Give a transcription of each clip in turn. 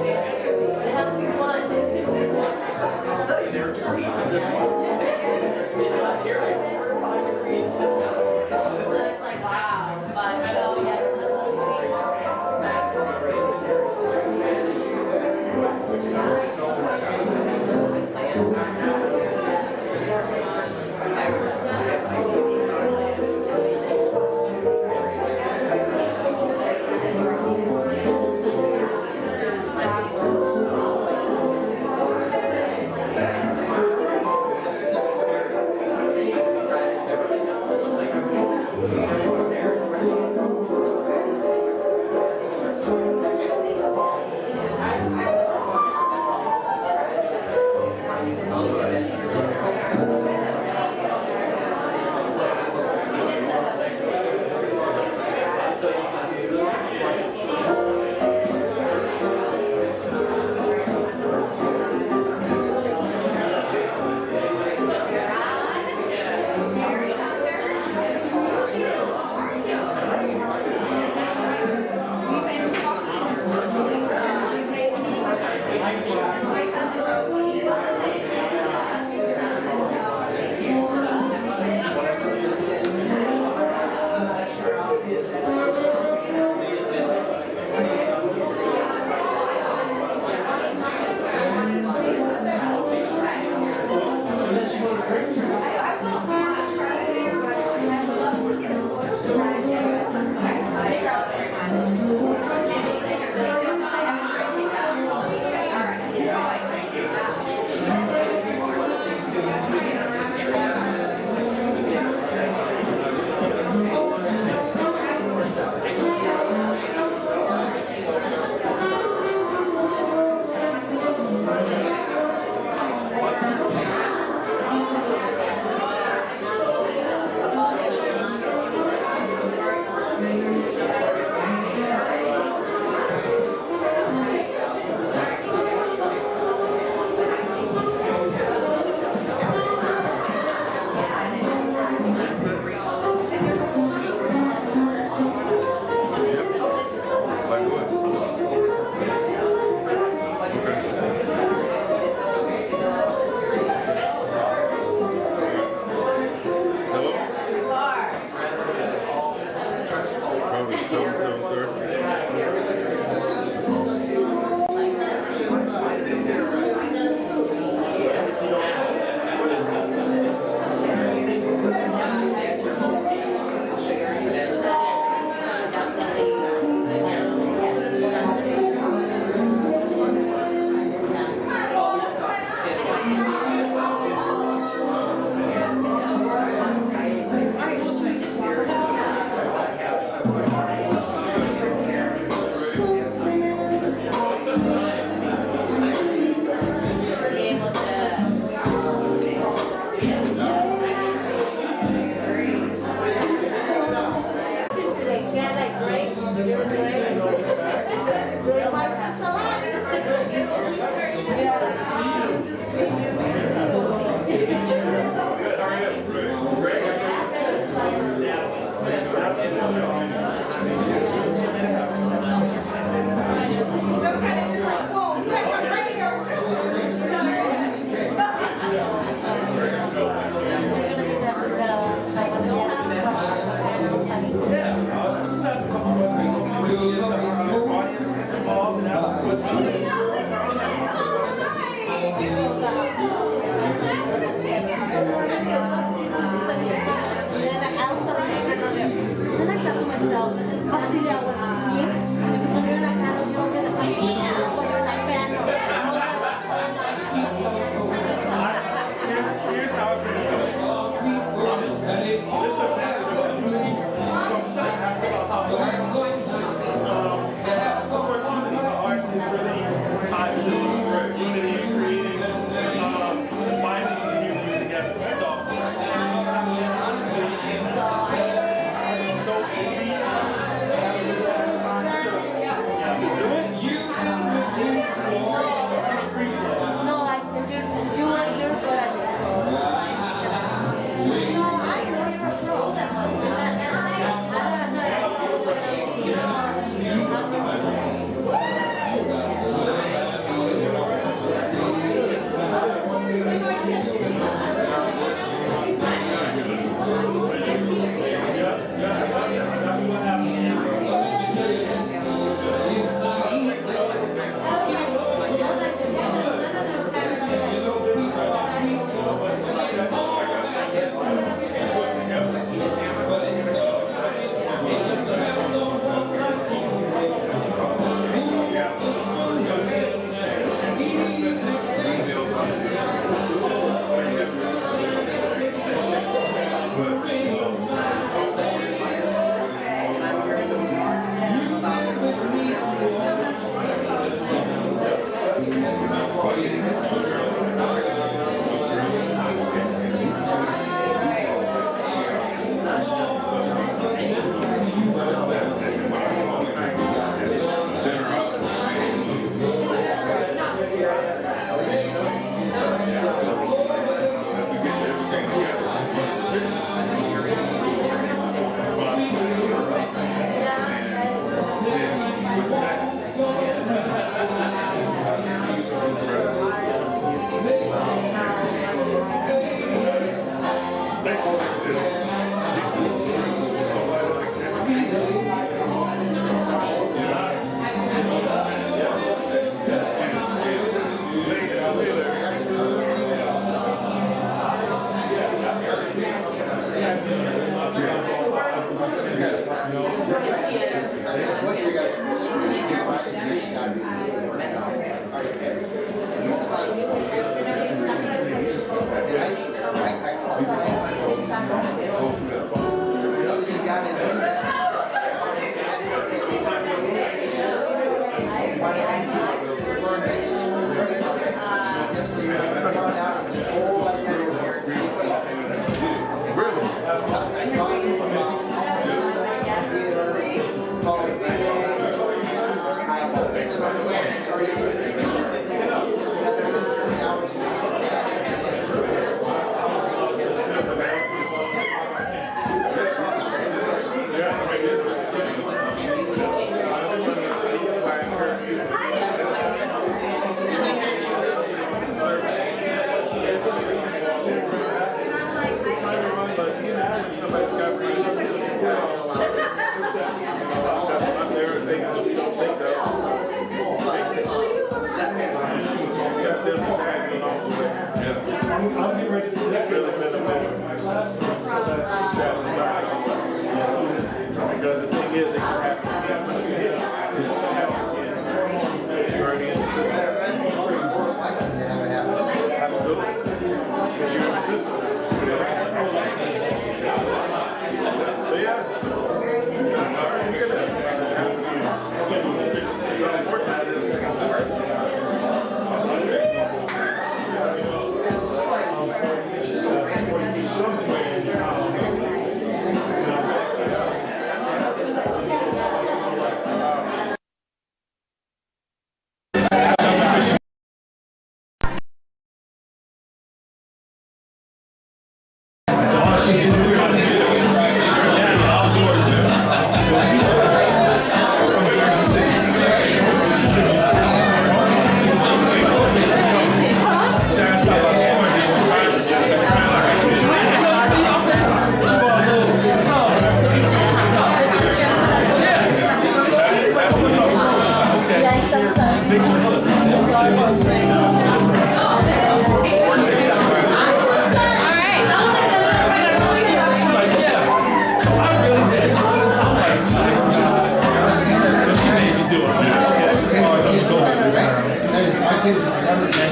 Yeah.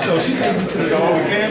So she takes me to the dog again.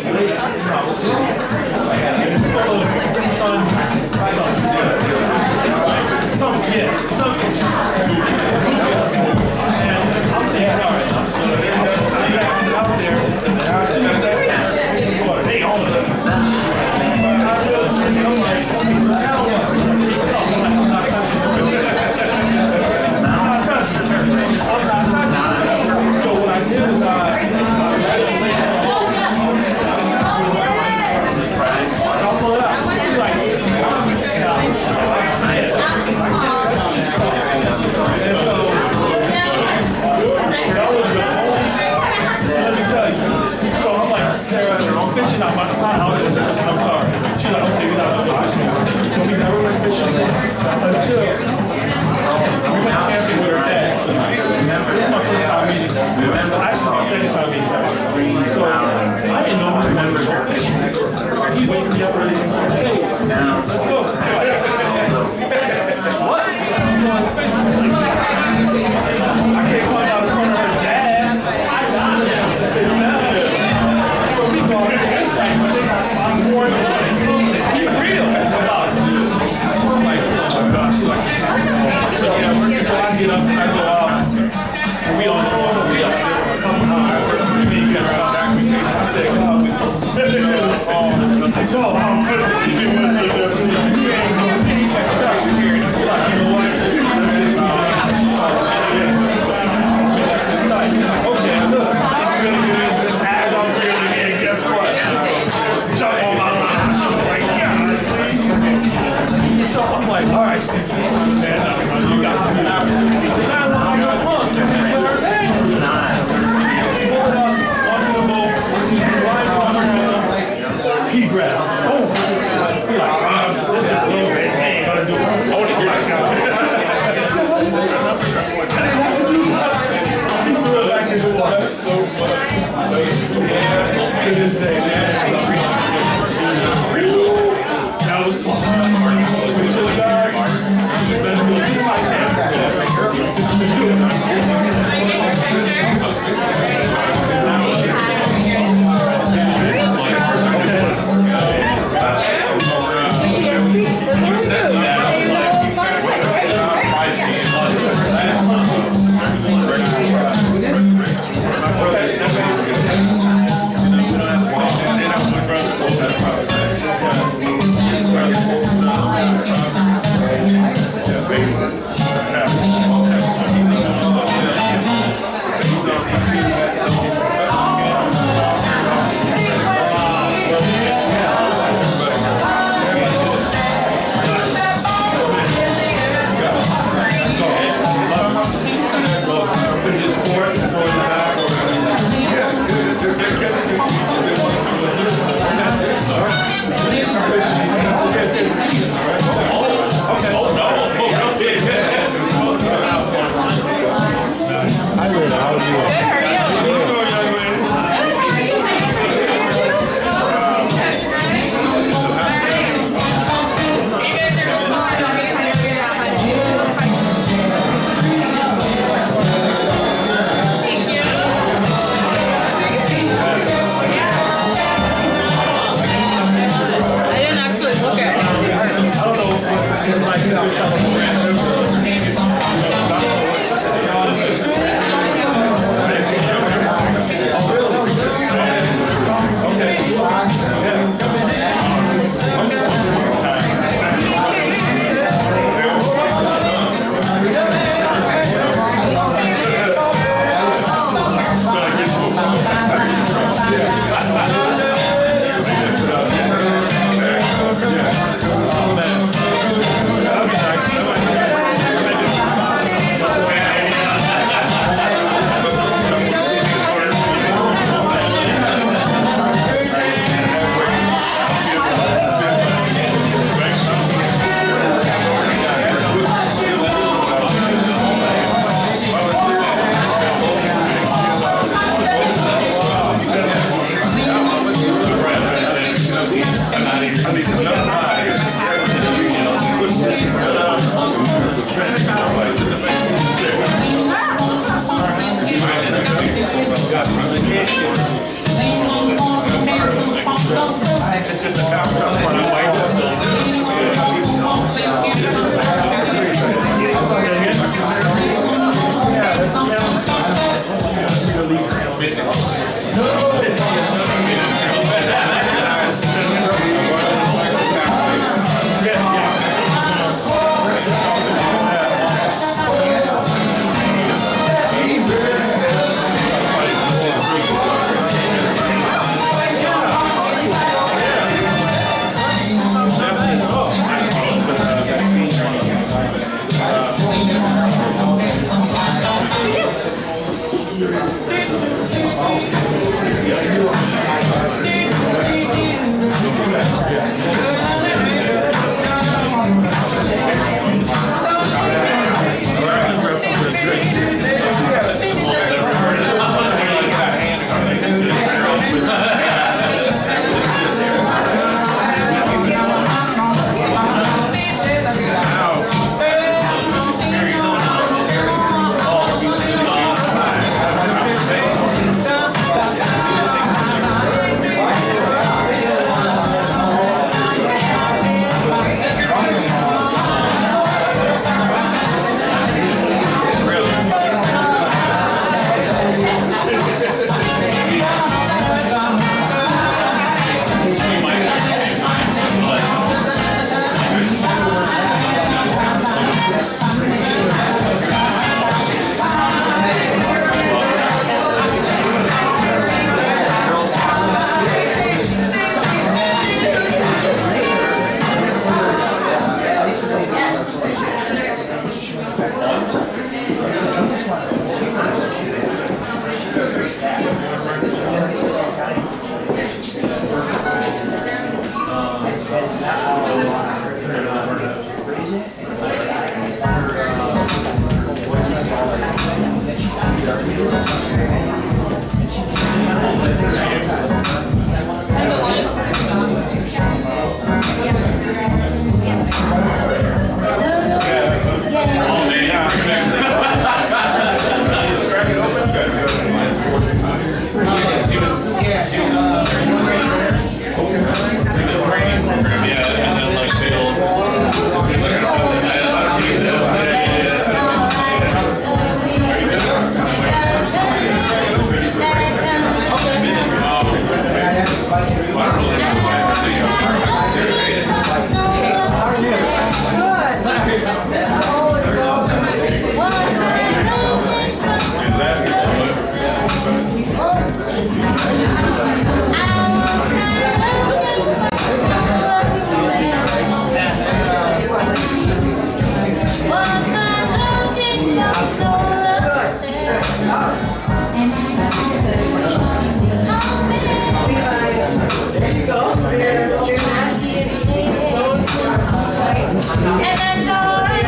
that's alright.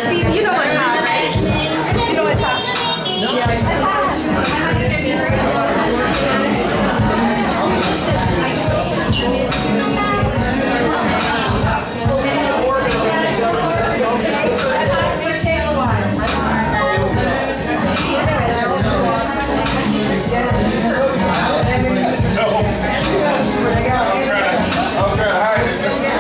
Steve, you know what time, right? You know what time? I'm trying to hide it.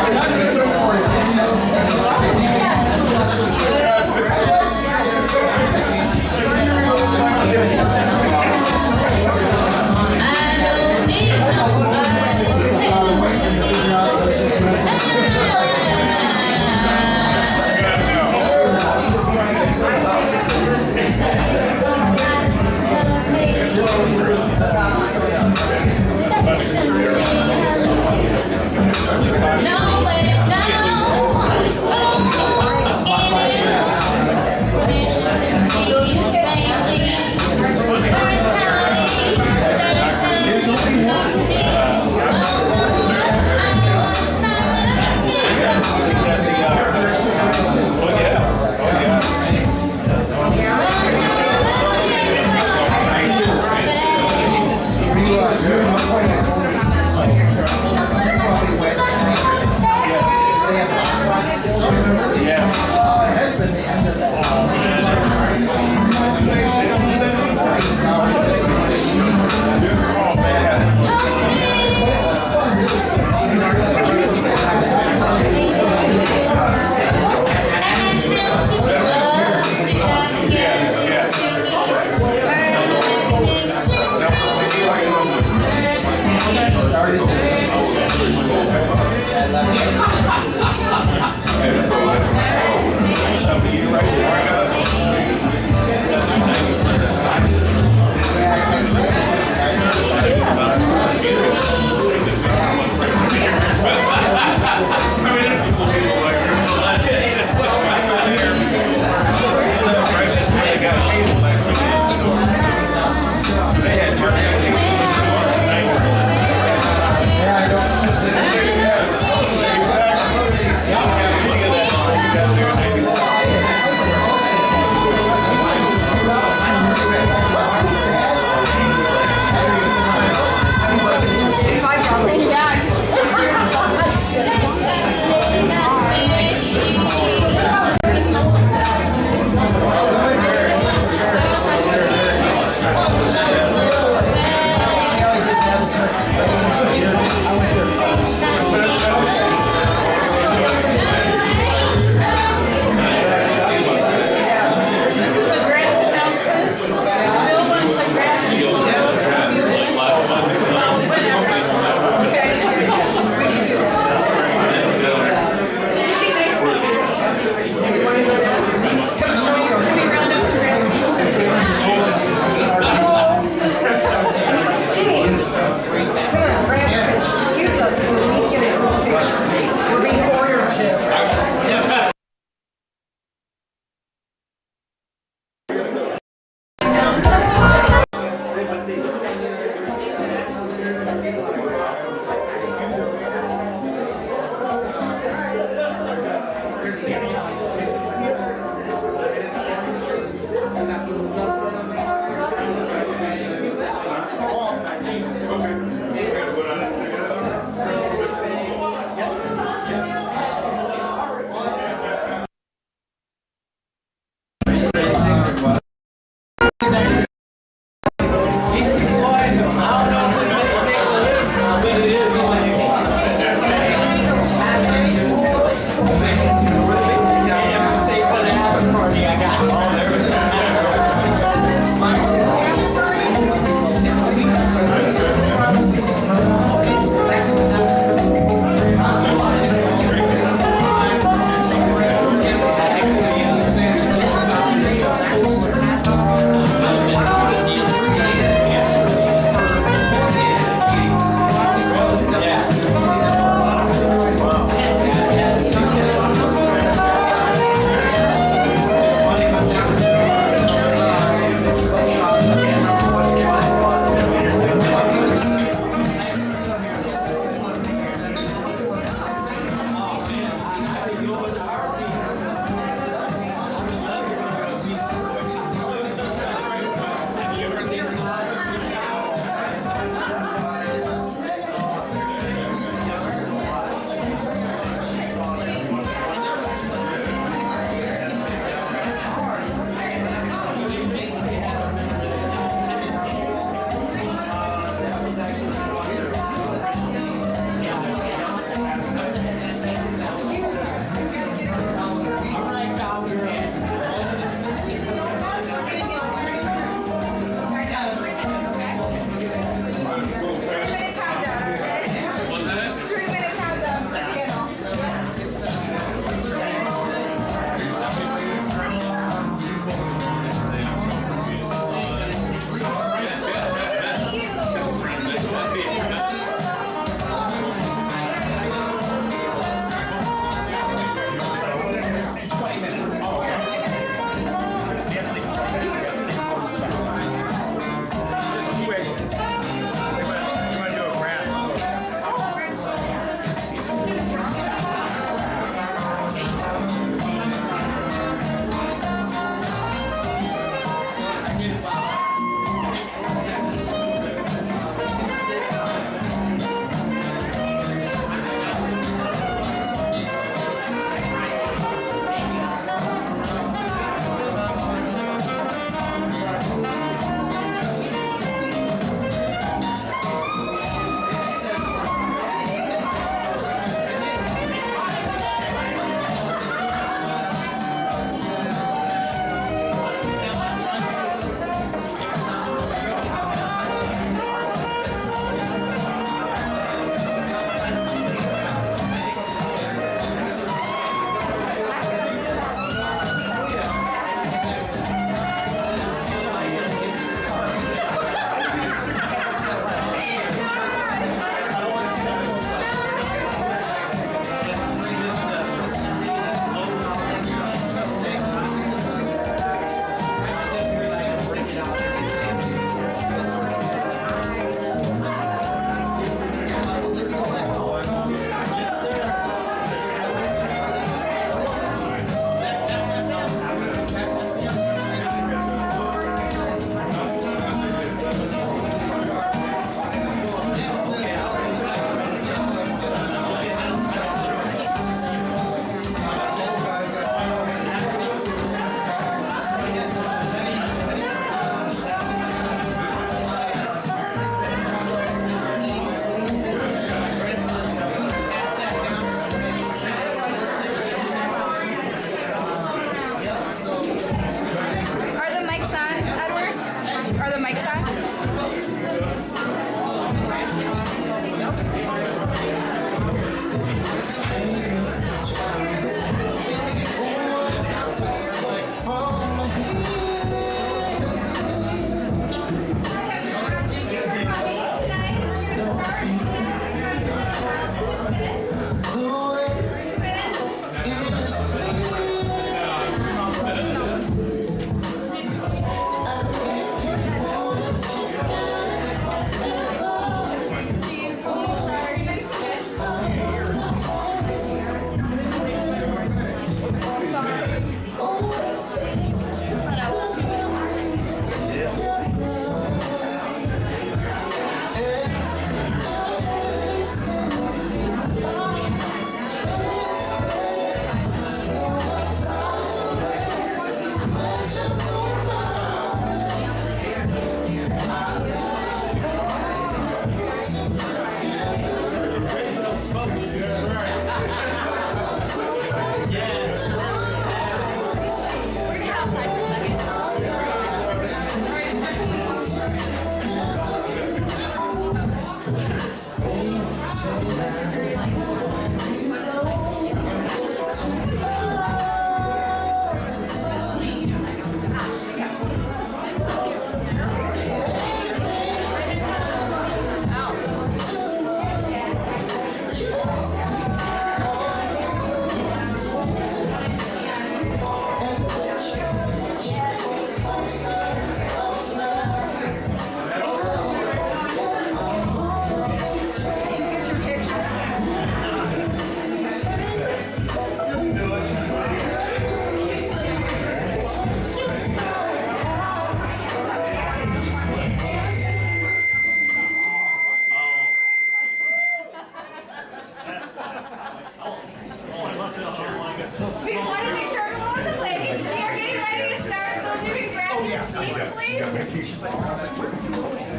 We just wanted to make sure everyone was awake. We are getting ready to start, so if you can grab your seats, please. We're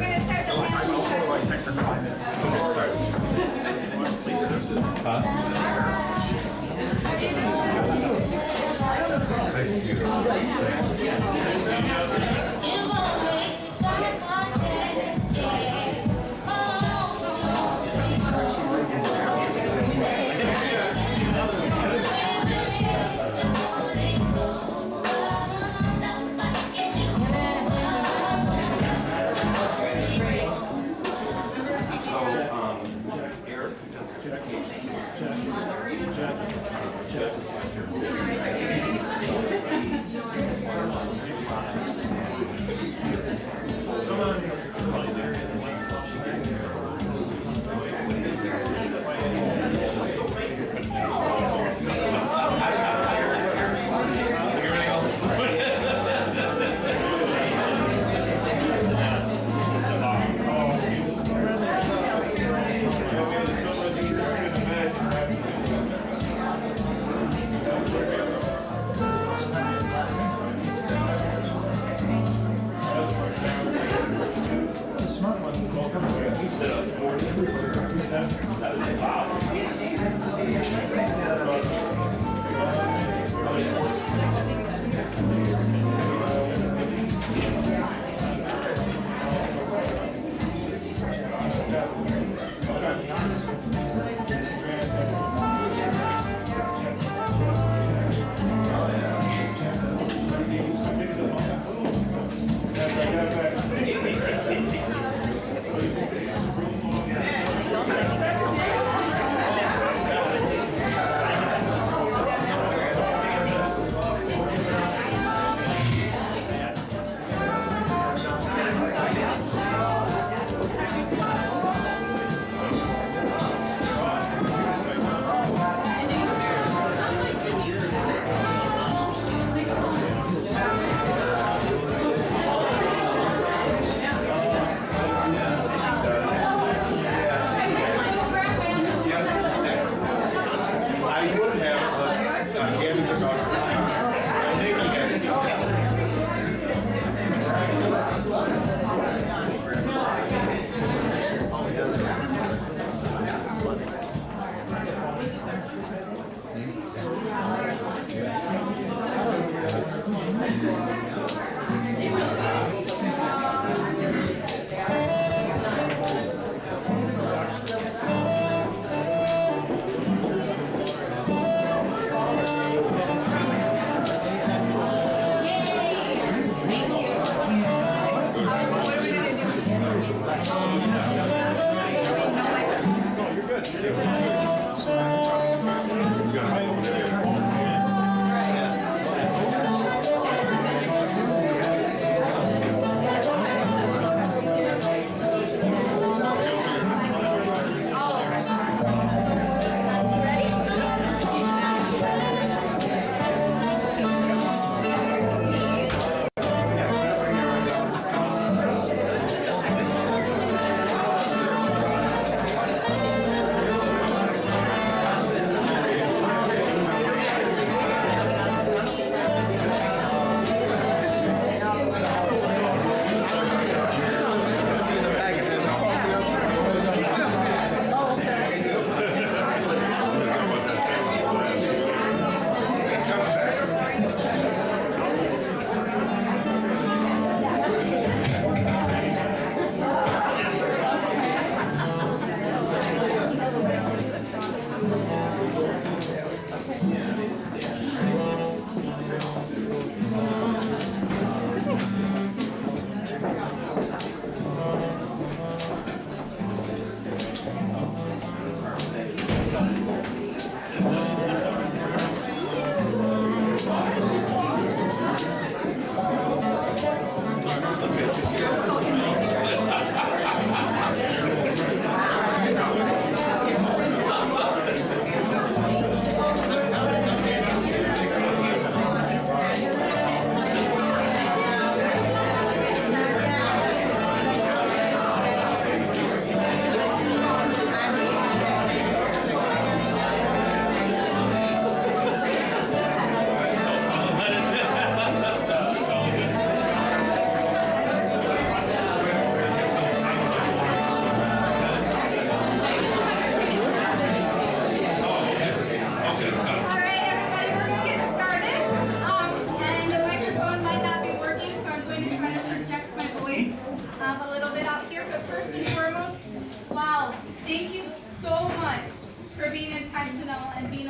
gonna start the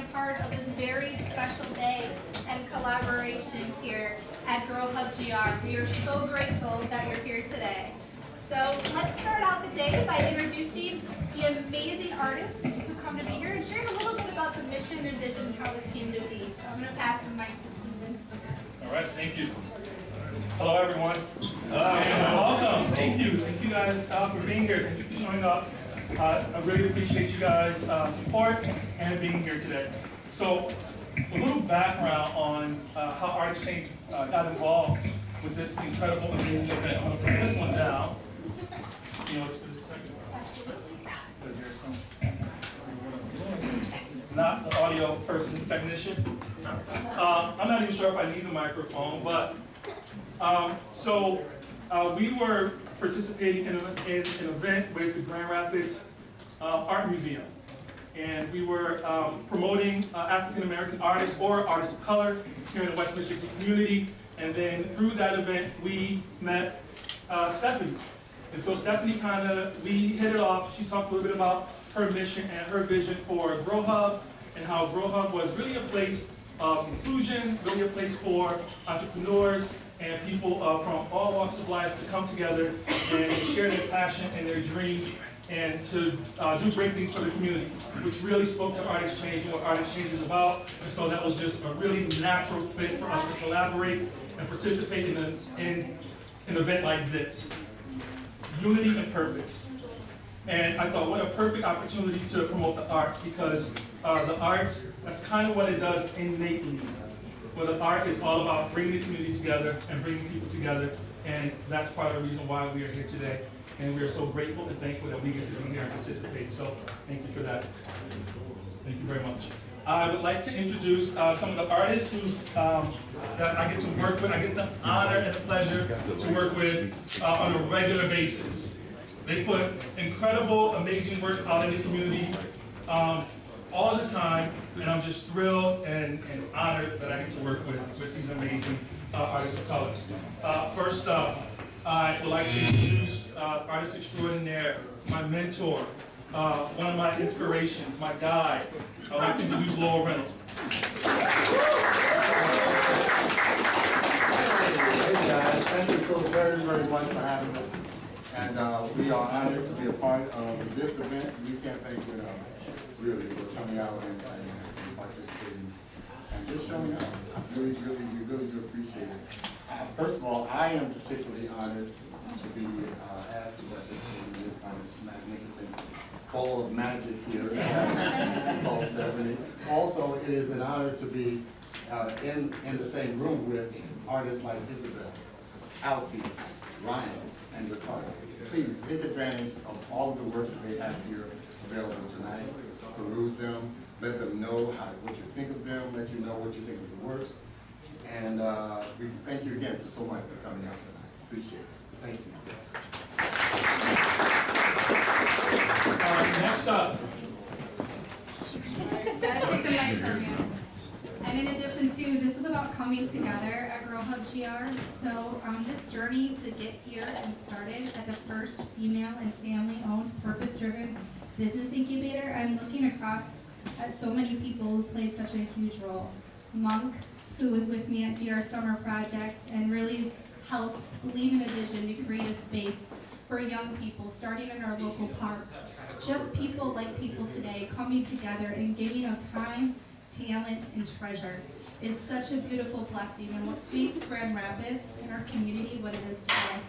a part of this very special day and collaboration here at Girl Hub GR. We are so grateful that you're here today. So let's start out the day by introducing the amazing artists who come to be here and sharing a little bit about the mission and vision, how this came to be. So I'm going to pass the mic to Stephen. All right, thank you. Hello, everyone. Welcome. Thank you guys for being here. Thank you for showing up. I really appreciate you guys' support and being here today. So, a little background on how Art Exchange got involved with this incredible, amazing event. I'm going to put this one down. You know, for this second. Because there's some, not the audio person's technician. I'm not even sure if I need a microphone, but we were participating in an event with the Grand Rapids Art Museum. And we were promoting African American artists or artists of color here in the West Michigan community. And then through that event, we met Stephanie. And so Stephanie we hit it off. She talked a little bit about her mission and her vision for Grow Hub and how Grow Hub was really a place of inclusion, really a place for entrepreneurs and people from all walks of life to come together and share their passion and their dream and to do great things for the community, which really spoke to Art Exchange and what Art Exchange is about. And so that was just a really natural fit for us to collaborate and participate in an event like this. Unity and purpose. And I thought, what a perfect opportunity to promote the arts, because the arts, that's kind of what it does innately. Well, the art is all about bringing the community together and bringing people together, and that's part of the reason why we are here today. And we are so grateful and thankful that we get to be here and participate. So thank you for that. Thank you very much. I would like to introduce some of the artists that I get to work with. I get the honor and the pleasure to work with on a regular basis. They put incredible, amazing work out in the community all the time, and I'm just thrilled and honored that I get to work with these amazing artists of color. First up, I would like to introduce artist extraordinaire, my mentor, one of my inspirations, my guide. I'd like to introduce Laurel Reynolds. Hey guys, thank you so very much for having us. And we are honored to be a part of this event. We can't thank you enough, really, for coming out and participating and just showing up. We really do appreciate it. First of all, I am particularly honored to be asked to participate in this kind of magnificent bowl of magic here called Stephanie. Also, it is an honor to be in the same room with artists like Isabel, Alfie, Ryan, and Ricardo. Please take advantage of all of the works that they have here available tonight. Peruse them, let them know what you think of them, let you know what you think of the works. And we thank you again so much for coming out tonight. Appreciate it. Thank you. Next up. Gotta take the mic from you. And in addition to, this is about coming together at Girl Hub GR. So this journey to get here and started at the first female and family-owned, purpose-driven business incubator, I'm looking across at so many people who played such a huge role. Monk, who was with me at GR Summer Project and really helped believe in a vision to create a space for young people, starting in our local parks. Just people like people today coming together and giving of time, talent, and treasure is such a beautiful blessing, and what makes Grand Rapids and our community what it is today.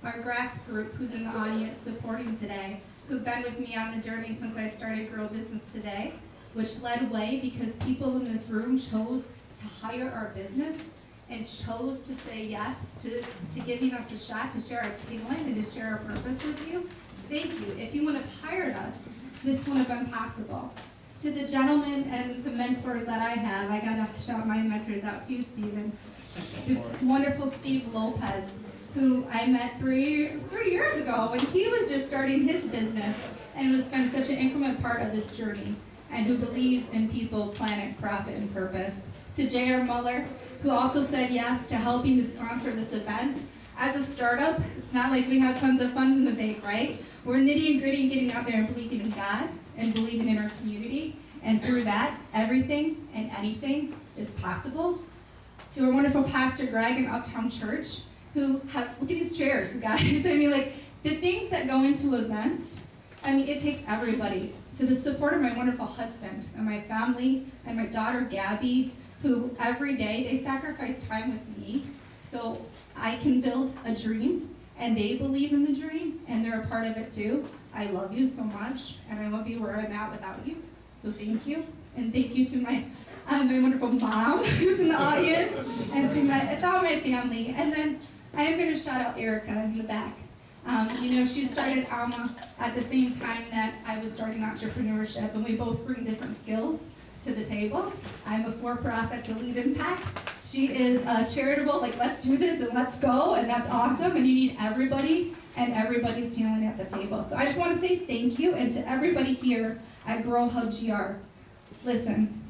Our grass group, who's in the audience supporting today, who've been with me on the journey since I started Girl Business Today, which led way because people in this room chose to hire our business and chose to say yes to giving us a shot to share our talent and to share our purpose with you. Thank you. If you wouldn't have hired us, this wouldn't have been possible. To the gentlemen and the mentors that I have, I gotta shout my mentors out to you, Stephen. The wonderful Steve Lopez, who I met three years ago when he was just starting his business and has been such an intimate part of this journey, and who believes in people, planet, profit, and purpose. To J.R. Muller, who also said yes to helping to sponsor this event. As a startup, it's not like we have tons of funds in the bank, right? We're nitty and gritty and getting out there and believing in God and believing in our community. And through that, everything and anything is possible. To our wonderful Pastor Greg in Uptown Church, who have, look at these chairs, guys. I mean, like, the things that go into events, I mean, it takes everybody. To the support of my wonderful husband and my family and my daughter Gabby, who every day they sacrifice time with me so I can build a dream, and they believe in the dream and they're a part of it too. I love you so much, and I won't be where I'm at without you. So thank you, and thank you to my wonderful mom who's in the audience, and to it's all my family. And then I am going to shout out Erica in the back. She started Alma at the same time that I was starting entrepreneurship, and we both bring different skills to the table. I'm a for-profit to lead impact. She is charitable, like let's do this and let's go, and that's awesome. And you need everybody, and everybody's talent at the table. So I just want to say thank you, and to everybody here at Girl Hub GR. Listen,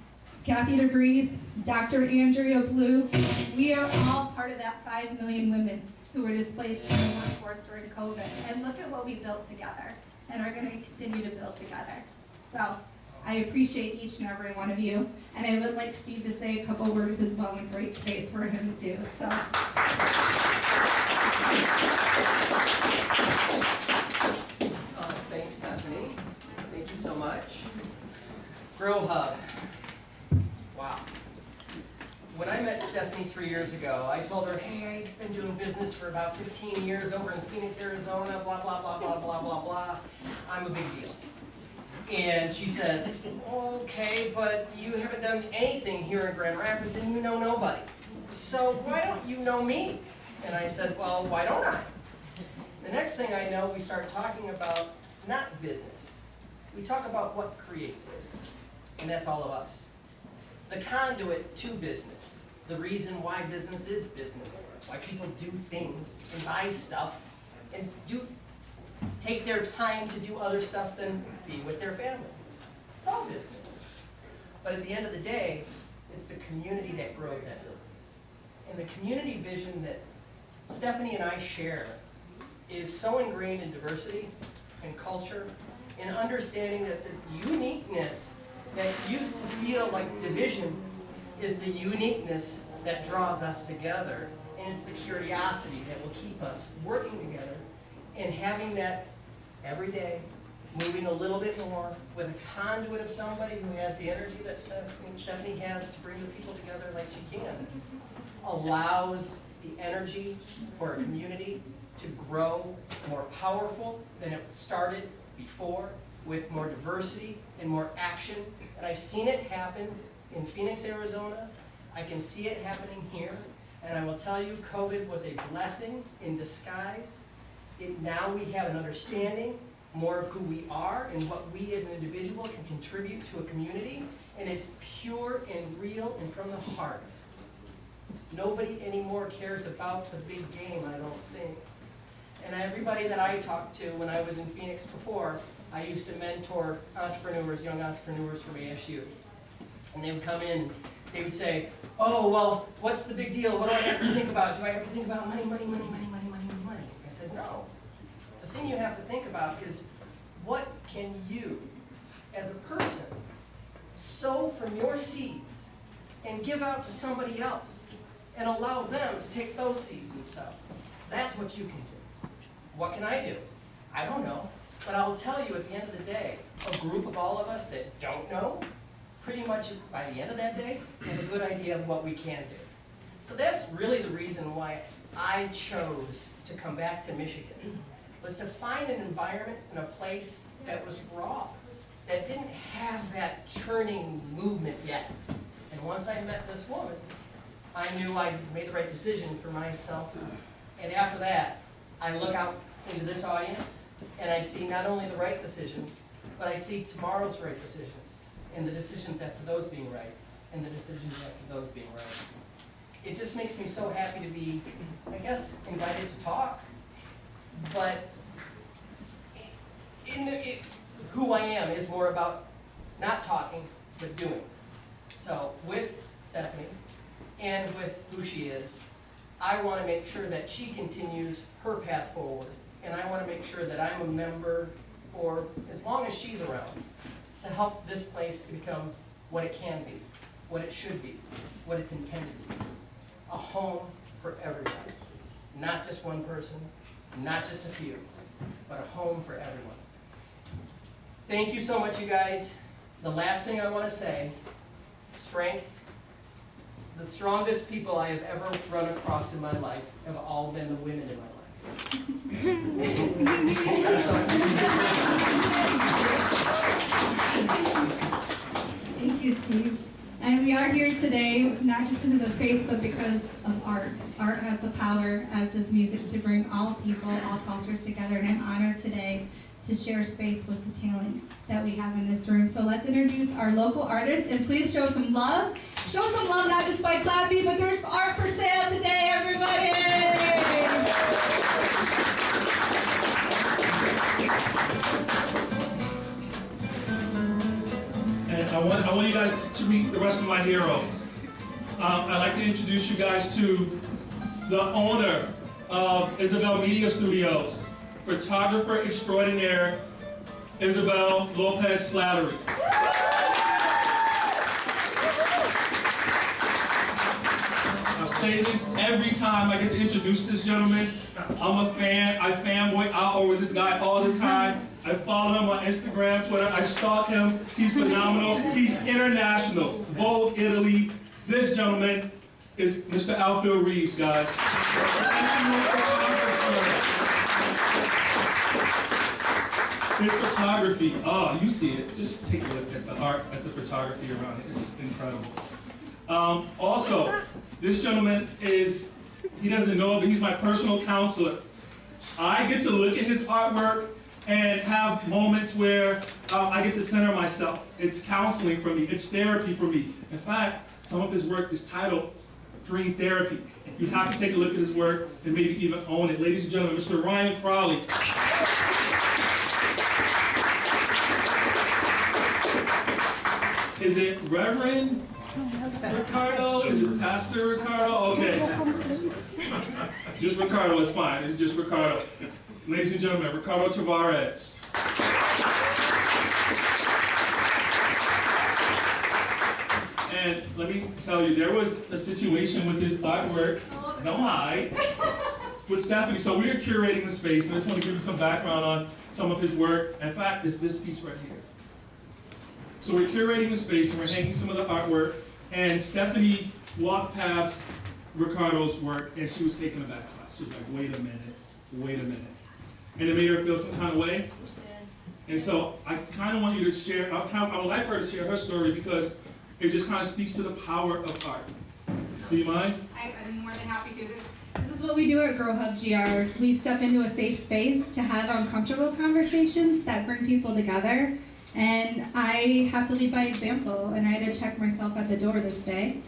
Kathy DeVries, Dr. Andrea Blue, we are all part of that 5 million women who were displaced from the workforce during COVID. And look at what we built together and are going to continue to build together. So I appreciate each and every one of you. And I would like Steve to say a couple words as well, and great space for him too. So. Thanks, Stephanie. Thank you so much. Grow Hub. Wow. When I met Stephanie 3 years ago, I told her, hey, I've been doing business for about 15 years over in Phoenix, Arizona, blah, blah, blah, blah, blah, blah, blah. I'm a big deal. And she says, okay, but you haven't done anything here in Grand Rapids and you know nobody. So why don't you know me? And I said, well, why don't I? The next thing I know, we start talking about not business. We talk about what creates business, and that's all of us. The conduit to business, the reason why business is business, why people do things and buy stuff and take their time to do other stuff than be with their family. It's all business. But at the end of the day, it's the community that grows that business. And the community vision that Stephanie and I share is so ingrained in diversity and culture, and understanding that the uniqueness that used to feel like division is the uniqueness that draws us together, and it's the curiosity that will keep us working together and having that every day, moving a little bit more with a conduit of somebody who has the energy that Stephanie has to bring the people together like she can, allows the energy for a community to grow more powerful than it started before, with more diversity and more action. And I've seen it happen in Phoenix, Arizona. I can see it happening here. And I will tell you, COVID was a blessing in disguise. Now we have an understanding more of who we are and what we as an individual can contribute to a community. And it's pure and real and from the heart. Nobody anymore cares about the big game, I don't think. And everybody that I talked to when I was in Phoenix before, I used to mentor entrepreneurs, young entrepreneurs from ASU. And they would come in, they would say, oh, well, what's the big deal? What do I have to think about? Do I have to think about money, money, money, money, money, money, money, money? I said, no. The thing you have to think about is, what can you, as a person, sow from your seeds and give out to somebody else and allow them to take those seeds and sow? That's what you can do. What can I do? I don't know. But I will tell you, at the end of the day, a group of all of us that don't know, pretty much by the end of that day, have a good idea of what we can do. So that's really the reason why I chose to come back to Michigan, was to find an environment and a place that was raw, that didn't have that churning movement yet. And once I met this woman, I knew I made the right decision for myself. And after that, I look out into this audience, and I see not only the right decisions, but I see tomorrow's right decisions, and the decisions after those being right, and the decisions after those being right. It just makes me so happy to be, I guess, invited to talk, but who I am is more about not talking, but doing. So with Stephanie, and with who she is, I want to make sure that she continues her path forward. And I want to make sure that I'm a member for as long as she's around. to help this place to become what it can be, what it should be, what it's intended to be. A home for everyone. Not just one person, not just a few, but a home for everyone. Thank you so much, you guys. The last thing I want to say, strength. The strongest people I have ever run across in my life have all been the women in my life. Thank you, Steve. And we are here today, not just because of the space, but because of art. Art has the power, as does music, to bring all people, all cultures together. And I'm honored today to share space with the talent that we have in this room. So let's introduce our local artists, and please show some love. Show some love, not just by clapping, but there's art for sale today, everybody! And I want you guys to meet the rest of my heroes. I'd like to introduce you guys to the owner of Isabel Media Studios, photographer extraordinaire, Isabel Lopez Slattery. I say this every time I get to introduce this gentleman. I'm a fan. I fanboy out over this guy all the time. I follow him on Instagram, Twitter. I stalk him. He's phenomenal. He's international. Vogue, Italy. This gentleman is Mr. Alfil Reeves, guys. His photography, oh, you see it. Just take a look at the art, at the photography around it. It's incredible. Also, this gentleman is, he doesn't know it, but he's my personal counselor. I get to look at his artwork and have moments where I get to center myself. It's counseling for me. It's therapy for me. In fact, some of his work is titled Green Therapy. You have to take a look at his work and maybe even own it. Ladies and gentlemen, Mr. Ryan Crowley. Is it Reverend Ricardo? Is it Pastor Ricardo? Okay. Just Ricardo is fine. It's just Ricardo. Ladies and gentlemen, Ricardo Tavares. And let me tell you, there was a situation with his artwork, no hide, with Stephanie. So we are curating the space, and I just want to give you some background on some of his work. In fact, it's this piece right here. So we're curating the space, and we're hanging some of the artwork, and Stephanie walked past Ricardo's work, and she was taken aback by it. She was like, wait a minute. And it made her feel some kind of way. And so I kind of want you to share, I would like her to share her story because it just kind of speaks to the power of art. Do you mind? I'm more than happy to. This is what we do at Girl Hub GR. We step into a safe space to have uncomfortable conversations that bring people together. And I have to lead by example, and I had to check myself at the door this day.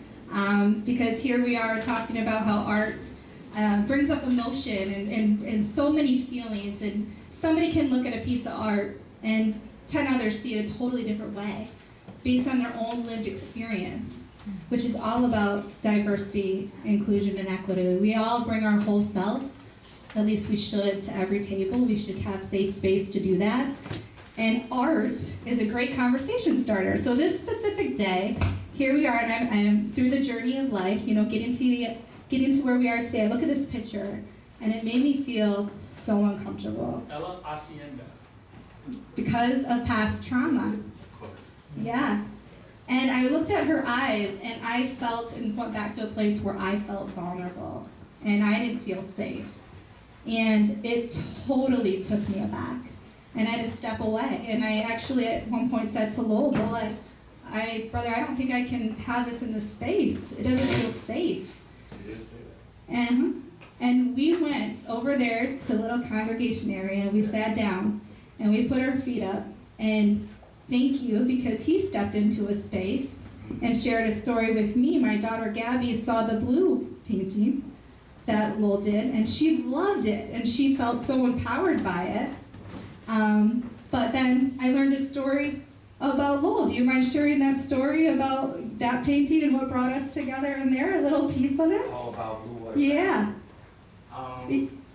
Because here we are talking about how art brings up emotion and so many feelings, and somebody can look at a piece of art and 10 others see it a totally different way based on their own lived experience, which is all about diversity, inclusion, and equity. We all bring our whole self, at least we should, to every table. We should have safe space to do that. And art is a great conversation starter. So this specific day, here we are, and I'm through the journey of life, you know, get into where we are today. I look at this picture, and it made me feel so uncomfortable. Ella Hacienda. Because of past trauma. Yeah. And I looked at her eyes, and I felt and went back to a place where I felt vulnerable, and I didn't feel safe. And it totally took me aback. And I had to step away. And I actually at one point said to Lowell, brother, I don't think I can have this in this space. It doesn't feel safe. And we went over there to the little congregation area, we sat down, and we put our feet up, and thank you, because he stepped into a space and shared a story with me. My daughter Gabby saw the blue painting that Lowell did, and she loved it, and she felt so empowered by it. But then I learned a story about Lowell. Do you mind sharing that story about that painting and what brought us together in there, a little piece of it? All about blue water. Yeah.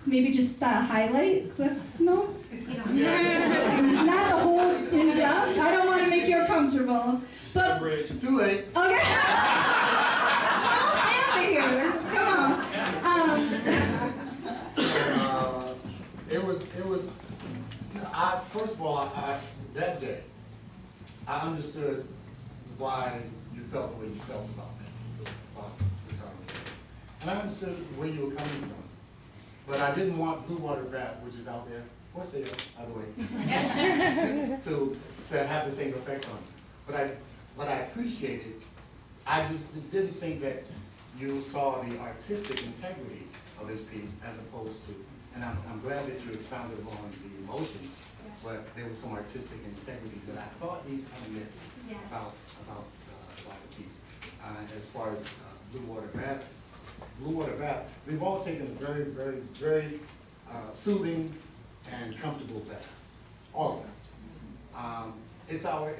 maybe just the highlight, cliff notes. Not the whole in-depth. I don't want to make you uncomfortable. But, Bridge. Too late. okay. Well, Anthony here. Come on. It was, first of all, that day, I understood why you felt the way you felt about that, about the conversation. And I understood where you were coming from. But I didn't want Blue Water Bat, which is out there, or sale, either way, to have the same effect on me. But I appreciated, I just didn't think that you saw the artistic integrity of this piece as opposed to, and I'm glad that you expounded on the emotion, but there was some artistic integrity that I thought you kind of missed Yes. about the piece. As far as Blue Water Bath, we've all taken a very, very, very soothing and comfortable bath, all of us. It's our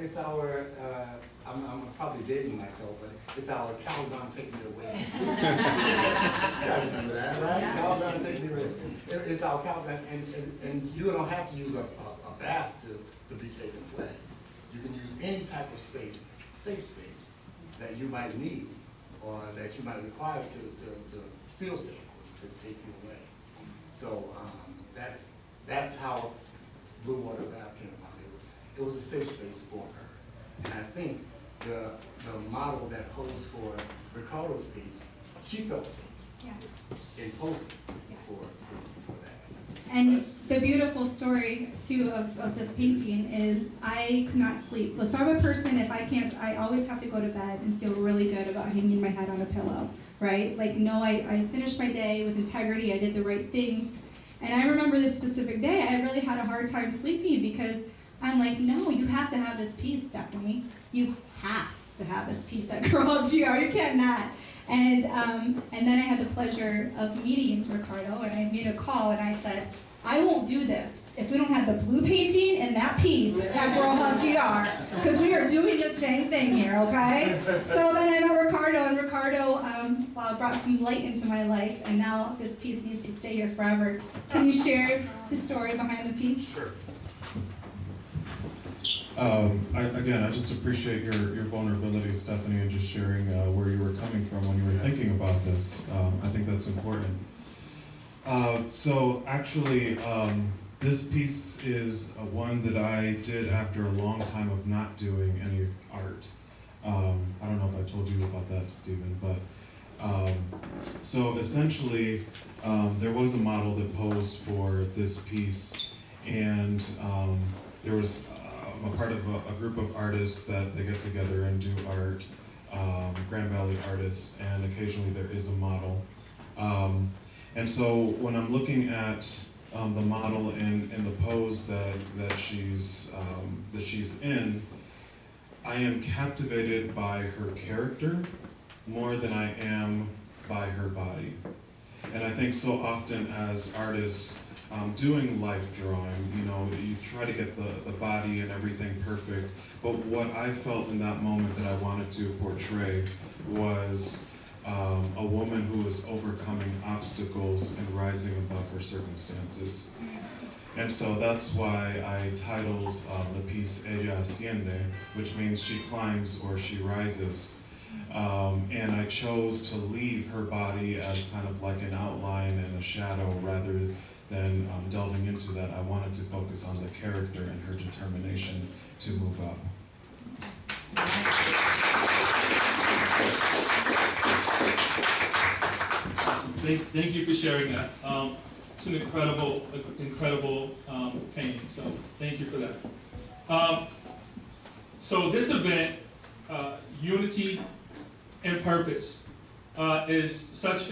I'm probably dating myself, but it's our Calgon taking it away. You guys remember that, right? Yeah. Calgon taking it away. It's our Calgon, and you don't have to use a bath to be taken away. You can use any type of space, safe space, that you might need or that you might require to feel safe, to take you away. So that's how Blue Water Bath came about. It was a safe space for her. And I think the model that posed for Ricardo's piece, she felt safe Yes. in posing Yes. for that. And the beautiful story too of this painting is I could not sleep. So I'm a person, if I can't, I always have to go to bed and feel really good about hanging my head on a pillow, right? Like, no, I finished my day with integrity, I did the right things. And I remember this specific day, I really had a hard time sleeping because I'm like, no, you have to have this piece, Stephanie. You have to have this piece at Grow Up GR. You can't not. And then I had the pleasure of meeting Ricardo, and I made a call, and I said, I won't do this if we don't have the blue painting and that piece at Grow Up GR, because we are doing this dang thing here, okay? So then I met Ricardo, and Ricardo brought some light into my life, and now this piece needs to stay here forever. Can you share the story behind the piece? Sure. I just appreciate your vulnerability, Stephanie, and just sharing where you were coming from when you were thinking about this. I think that's important. So actually, this piece is one that I did after a long time of not doing any art. I don't know if I told you about that, Stephen, but so essentially, there was a model that posed for this piece, and there was I'm a part of a group of artists that they get together and do art, Grand Valley artists, and occasionally there is a model. And so when I'm looking at the model and the pose that she's in, I am captivated by her character more than I am by her body. And I think so often as artists, doing life drawing, you try to get the body and everything perfect, but what I felt in that moment that I wanted to portray was a woman who is overcoming obstacles and rising above her circumstances. And so that's why I titled the piece Ella Asciende, which means she climbs or she rises. And I chose to leave her body as kind of like an outline and a shadow rather than delving into that. I wanted to focus on the character and her determination to move up. Thank you for sharing that. It's an incredible painting, so thank you for that. So this event, Unity and Purpose, is such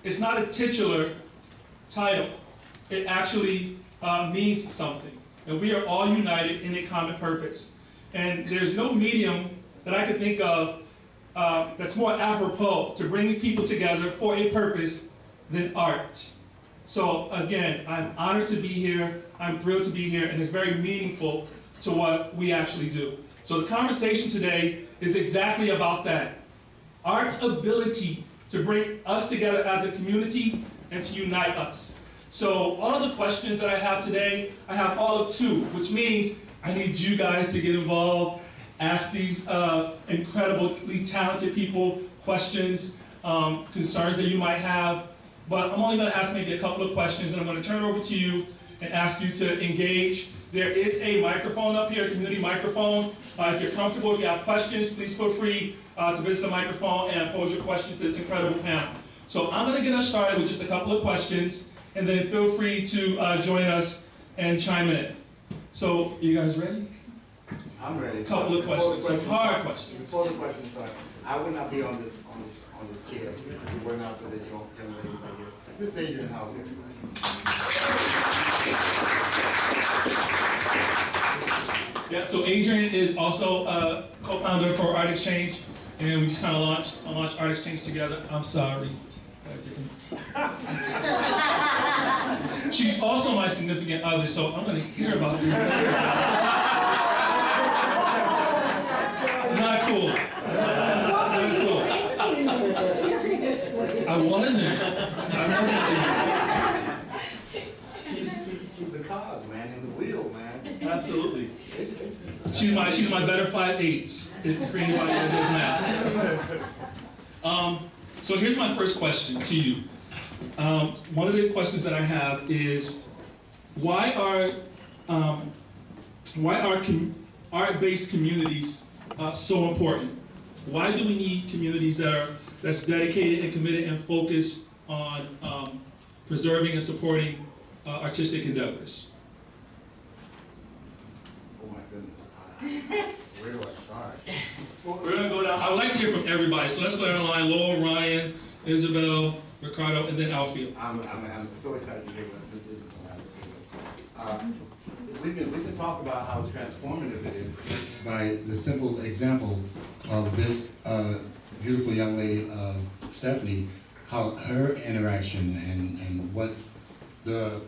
it's not a titular title. It actually means something. And we are all united in a common purpose. And there's no medium that I could think of that's more apropos to bringing people together for a purpose than art. So again, I'm honored to be here. I'm thrilled to be here, and it's very meaningful to what we actually do. So the conversation today is exactly about that. Art's ability to bring us together as a community and to unite us. So all of the questions that I have today, I have all of 2, which means I need you guys to get involved, ask these incredibly talented people questions, concerns that you might have. But I'm only going to ask maybe a couple of questions, and I'm going to turn it over to you and ask you to engage. There is a microphone up here, a community microphone. If you're comfortable, if you have questions, please feel free to visit the microphone and pose your questions to this incredible panel. So I'm going to get us started with just a couple of questions, and then feel free to join us and chime in. So, you guys ready? I'm ready. A couple of questions, some hard questions. Before the questions start, I would not be on this chair if it were not for this young lady right here. This is Adrian House here. Yeah, so Adrian is also a co-founder for Art Exchange, and we just kind of launched Art Exchange together. I'm sorry. She's also my significant other, so I'm going to hear about this. Not cool. Not cool. I wasn't. She's the cog, man, and the wheel, man. Absolutely. She's my better 5/8, for anybody that does math. So here's my first question to you. One of the questions that I have is, why are art-based communities so important? Why do we need communities that's dedicated and committed and focused on preserving and supporting artistic endeavors? Oh my goodness. Where do I start? We're gonna go down. I would like to hear from everybody. So let's go down the line. Lowell, Ryan, Isabel, Ricardo, and then Alfield. I'm so excited to hear what this is has to say. We can talk about how transformative it is by the simple example of this beautiful young lady, Stephanie, how her interaction and what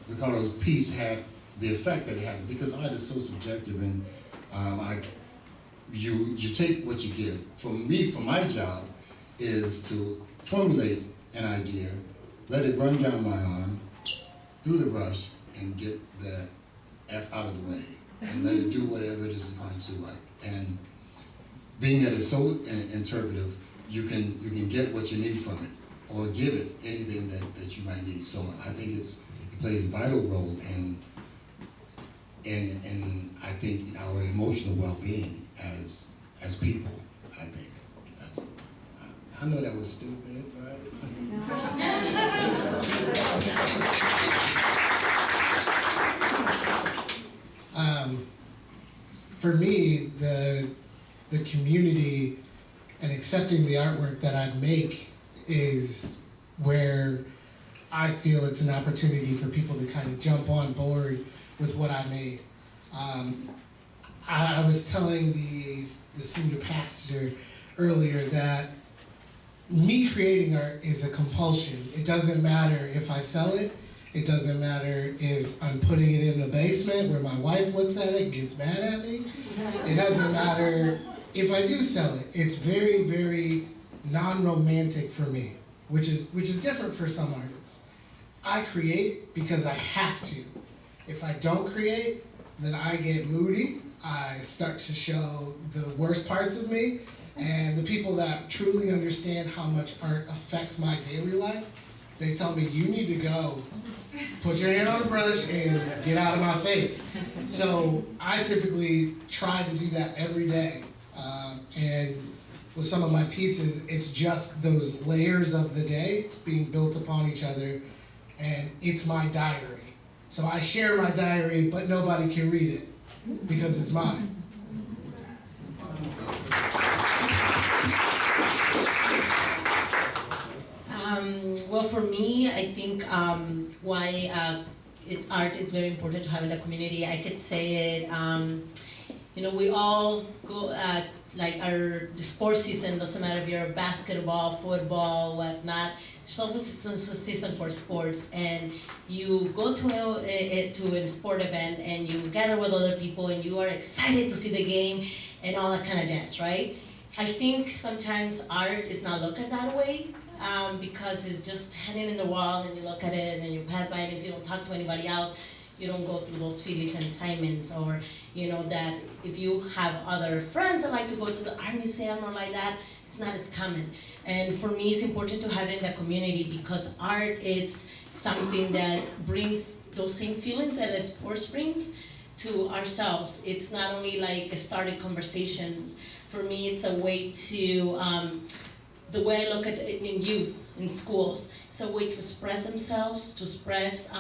Ricardo's piece had, the effect that it had, because art is so subjective, and you take what you give. For me, for my job, is to formulate an idea, let it run down my arm, through the brush, and get the F out of the way, and let it do whatever it is going to like. And being that it's so interpretive, you can get what you need from it, or give it anything that you might need. So I think it plays a vital role in I think our emotional well-being as people. I think I know that was stupid, but for me, the community and accepting the artwork that I make is where I feel it's an opportunity for people to kind of jump on board with what I made. I was telling the senior pastor earlier that me creating art is a compulsion. It doesn't matter if I sell it. It doesn't matter if I'm putting it in the basement where my wife looks at it and gets mad at me. It doesn't matter if I do sell it. It's very, very non-romantic for me, which is different for some artists. I create because I have to. If I don't create, then I get moody. I start to show the worst parts of me. And the people that truly understand how much art affects my daily life, they tell me, you need to go, put your hand on the brush and get out of my face. So I typically try to do that every day. And with some of my pieces, it's just those layers of the day being built upon each other, and it's my diary. So I share my diary, but nobody can read it because it's mine. Well, for me, I think why art is very important to have in the community. I could say it, we all go, like the sports season, doesn't matter if you're basketball, football, whatnot, there's always a season for sports, and you go to a sport event and you gather with other people and you are excited to see the game and all that kind of dance, right? I think sometimes art is not looked at that way. because it's just hanging in the wall and you look at it and then you pass by it. If you don't talk to anybody else, you don't go through those feelings and assignments, or that if you have other friends that like to go to the art museum or like that, it's not as common. And for me, it's important to have it in the community because art is something that brings those same feelings that sports brings to ourselves. It's not only like starting conversations. For me, it's a way to, the way I look at it in youth, in schools, it's a way to express themselves, to express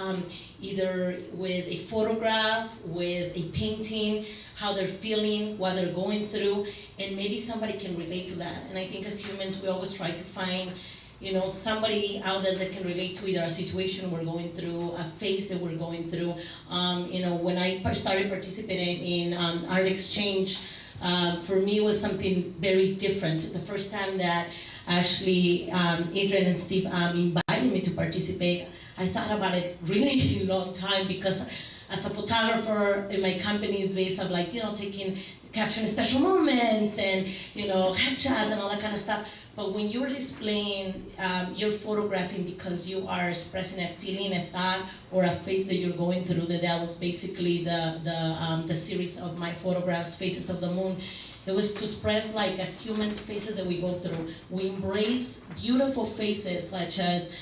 either with a photograph, with a painting, how they're feeling, what they're going through, and maybe somebody can relate to that. And I think as humans, we always try to find somebody out there that can relate to either a situation we're going through, a phase that we're going through. When I started participating in art exchange, for me it was something very different. The first time that actually Adrian and Steve invited me to participate, I thought about it really long time because as a photographer in my company is based on capturing special moments and headshots and all that kind of stuff. But when you're displaying, you're photographing because you are expressing a feeling, a thought, or a phase that you're going through. That was basically the series of my photographs, Faces of the Moon. It was to express, as humans, faces that we go through. We embrace beautiful faces, such as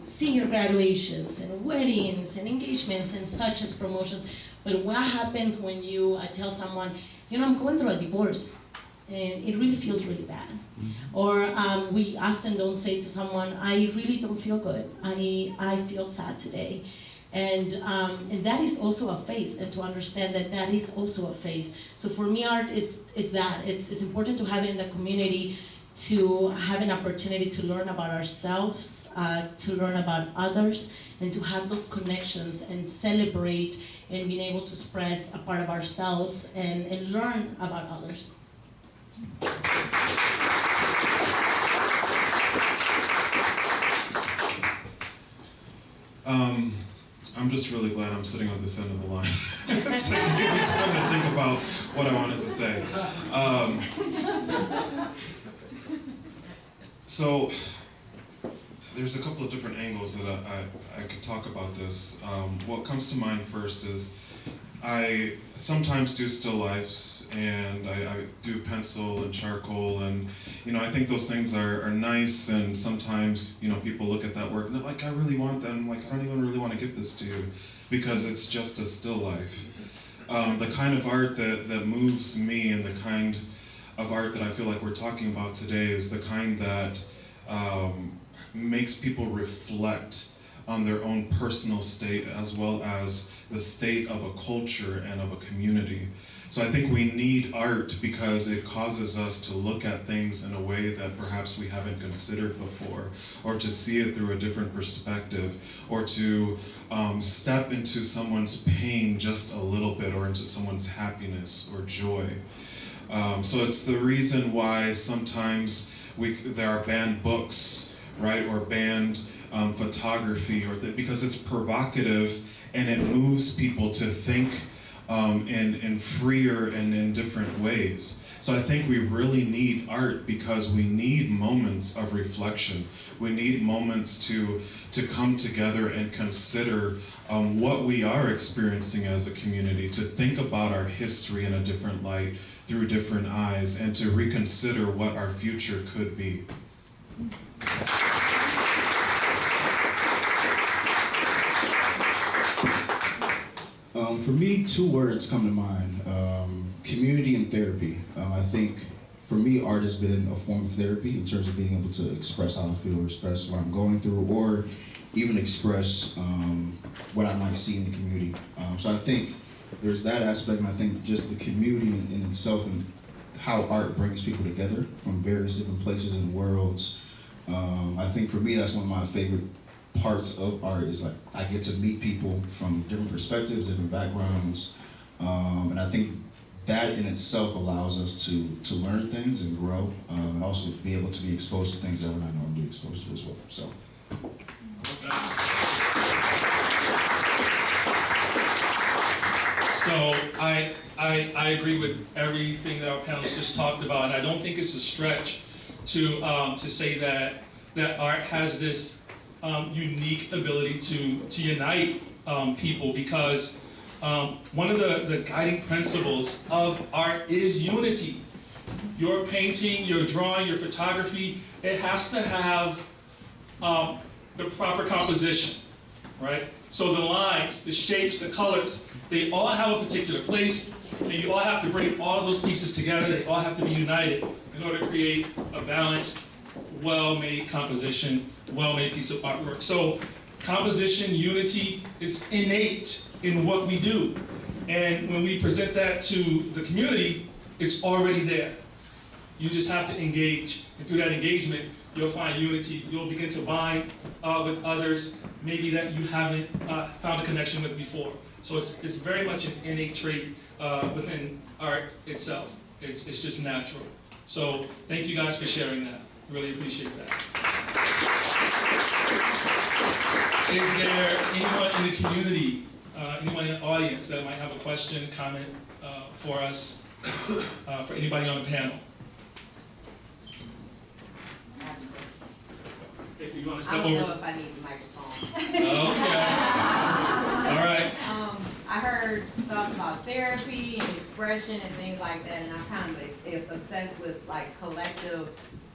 senior graduations and weddings and engagements and such as promotions. But what happens when you tell someone, I'm going through a divorce and it really feels really bad. Or we often don't say to someone, I really don't feel good. I feel sad today. And that is also a phase, and to understand that is also a phase. So for me, art is that. It's important to have it in the community, to have an opportunity to learn about ourselves, to learn about others, and to have those connections and celebrate and being able to express a part of ourselves and learn about others. I'm just really glad I'm sitting on this end of the line. So it gave me time to think about what I wanted to say. So there's a couple of different angles that I could talk about this. What comes to mind first is I sometimes do still lifes, and I do pencil and charcoal, and I think those things are nice, and sometimes people look at that work and they're like, I really want that. I'm like, I don't even really want to give this to you because it's just a still life. The kind of art that moves me and the kind of art that I feel like we're talking about today is the kind that makes people reflect on their own personal state as well as the state of a culture and of a community. So I think we need art because it causes us to look at things in a way that perhaps we haven't considered before, or to see it through a different perspective, or to step into someone's pain just a little bit, or into someone's happiness or joy. So it's the reason why sometimes there are banned books, right, or banned photography, because it's provocative and it moves people to think in freer and in different ways. So I think we really need art because we need moments of reflection. We need moments to come together and consider what we are experiencing as a community, to think about our history in a different light, through different eyes, and to reconsider what our future could be. For me, two words come to mind, community and therapy. I think for me, art has been a form of therapy in terms of being able to express how I feel, express what I'm going through, or even express what I might see in the community. So I think there's that aspect, and I think just the community in itself and how art brings people together from various different places and worlds. I think for me, that's one of my favorite parts of art is like I get to meet people from different perspectives, different backgrounds, and I think that in itself allows us to learn things and grow, and also be able to be exposed to things that we're not normally exposed to as well. So. So I agree with everything that our panelists just talked about, and I don't think it's a stretch to say that art has this unique ability to unite people, because one of the guiding principles of art is unity. Your painting, your drawing, your photography, it has to have the proper composition, right? So the lines, the shapes, the colors, they all have a particular place, and you all have to bring all of those pieces together. They all have to be united in order to create a balanced, well-made composition, well-made piece of artwork. So composition, unity, is innate in what we do. And when we present that to the community, it's already there. You just have to engage. And through that engagement, you'll find unity. You'll begin to bind with others, maybe that you haven't found a connection with before. So it's very much an innate trait within art itself. It's just natural. So thank you guys for sharing that. Really appreciate that. Is there anyone in the community, anyone in the audience that might have a question, comment for us, for anybody on the panel? If you want to I step don't over. know if I need a microphone. Okay. All right. I heard thoughts about therapy and expression and things like that, and I'm kind of obsessed with like collective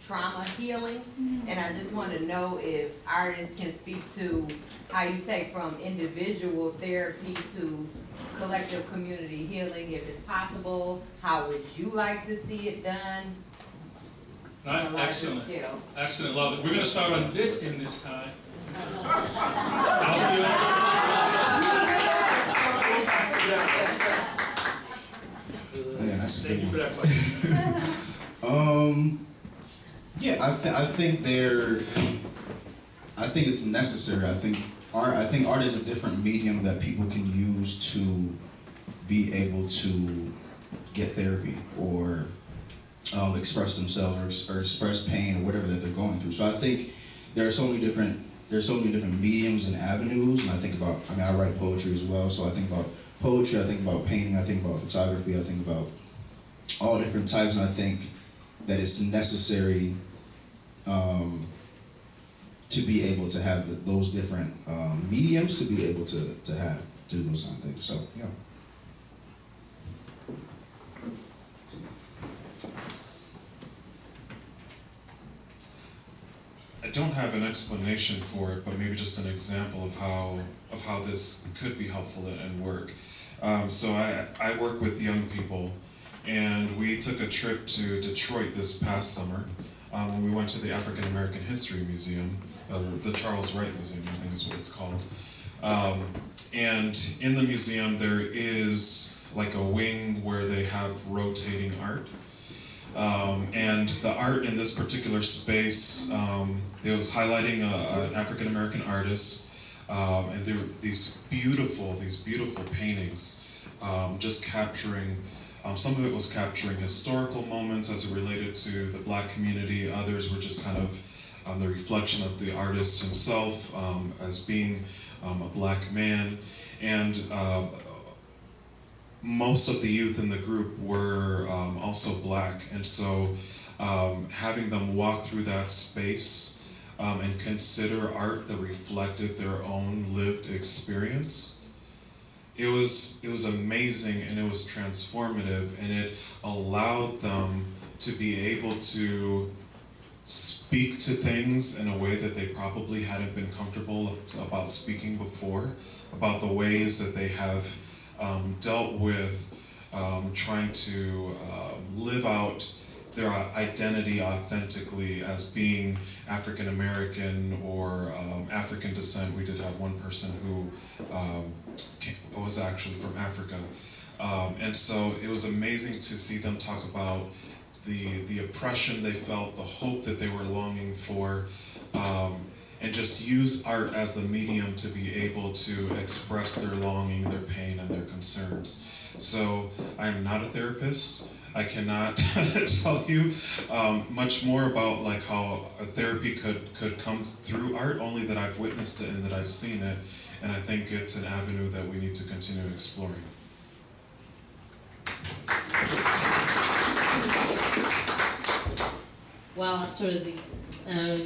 trauma healing. And I just want to know if artists can speak to how you take from individual therapy to collective community healing, if it's possible. How would you like to see it done? On a larger Excellent. scale? Excellent. Love it. We're going to start on this end this time. I'll Yeah, that's a Thank you good for one. that question. Yeah, I think it's necessary. I think art is a different medium that people can use to be able to get therapy or express themselves or express pain or whatever that they're going through. So I think there are so many different mediums and avenues. And I write poetry as well. So I think about poetry, I think about painting, I think about photography, I think about all different types. And I think that it's necessary to be able to have those different mediums to be able to do those kind of things. So yeah. I don't have an explanation for it, but maybe just an example of how this could be helpful and work. So I work with young people, and we took a trip to Detroit this past summer when we went to the African American History Museum, the Charles Wright Museum, I think is what it's called. And in the museum there is like a wing where they have rotating art. And the art in this particular space, it was highlighting an African American artist, and there were these beautiful paintings, just capturing. Some of it was capturing historical moments as it related to the Black community. Others were just kind of the reflection of the artist himself as being a Black man, and most of the youth in the group were also Black, and so having them walk through that space and consider art that reflected their own lived experience, it was amazing, and it was transformative, and it allowed them to be able to speak to things in a way that they probably hadn't been comfortable about speaking before, about the ways that they have dealt with trying to live out their identity authentically as being African American or African descent. We did have one person who was actually from Africa. And so it was amazing to see them talk about the oppression they felt, the hope that they were longing for, and just use art as the medium to be able to express their longing, their pain, and their concerns. So I'm not a therapist. I cannot tell you much more about like how a therapy could come through art, only that I've witnessed it and that I've seen it, and I think it's an avenue that we need to continue exploring. well, after this, I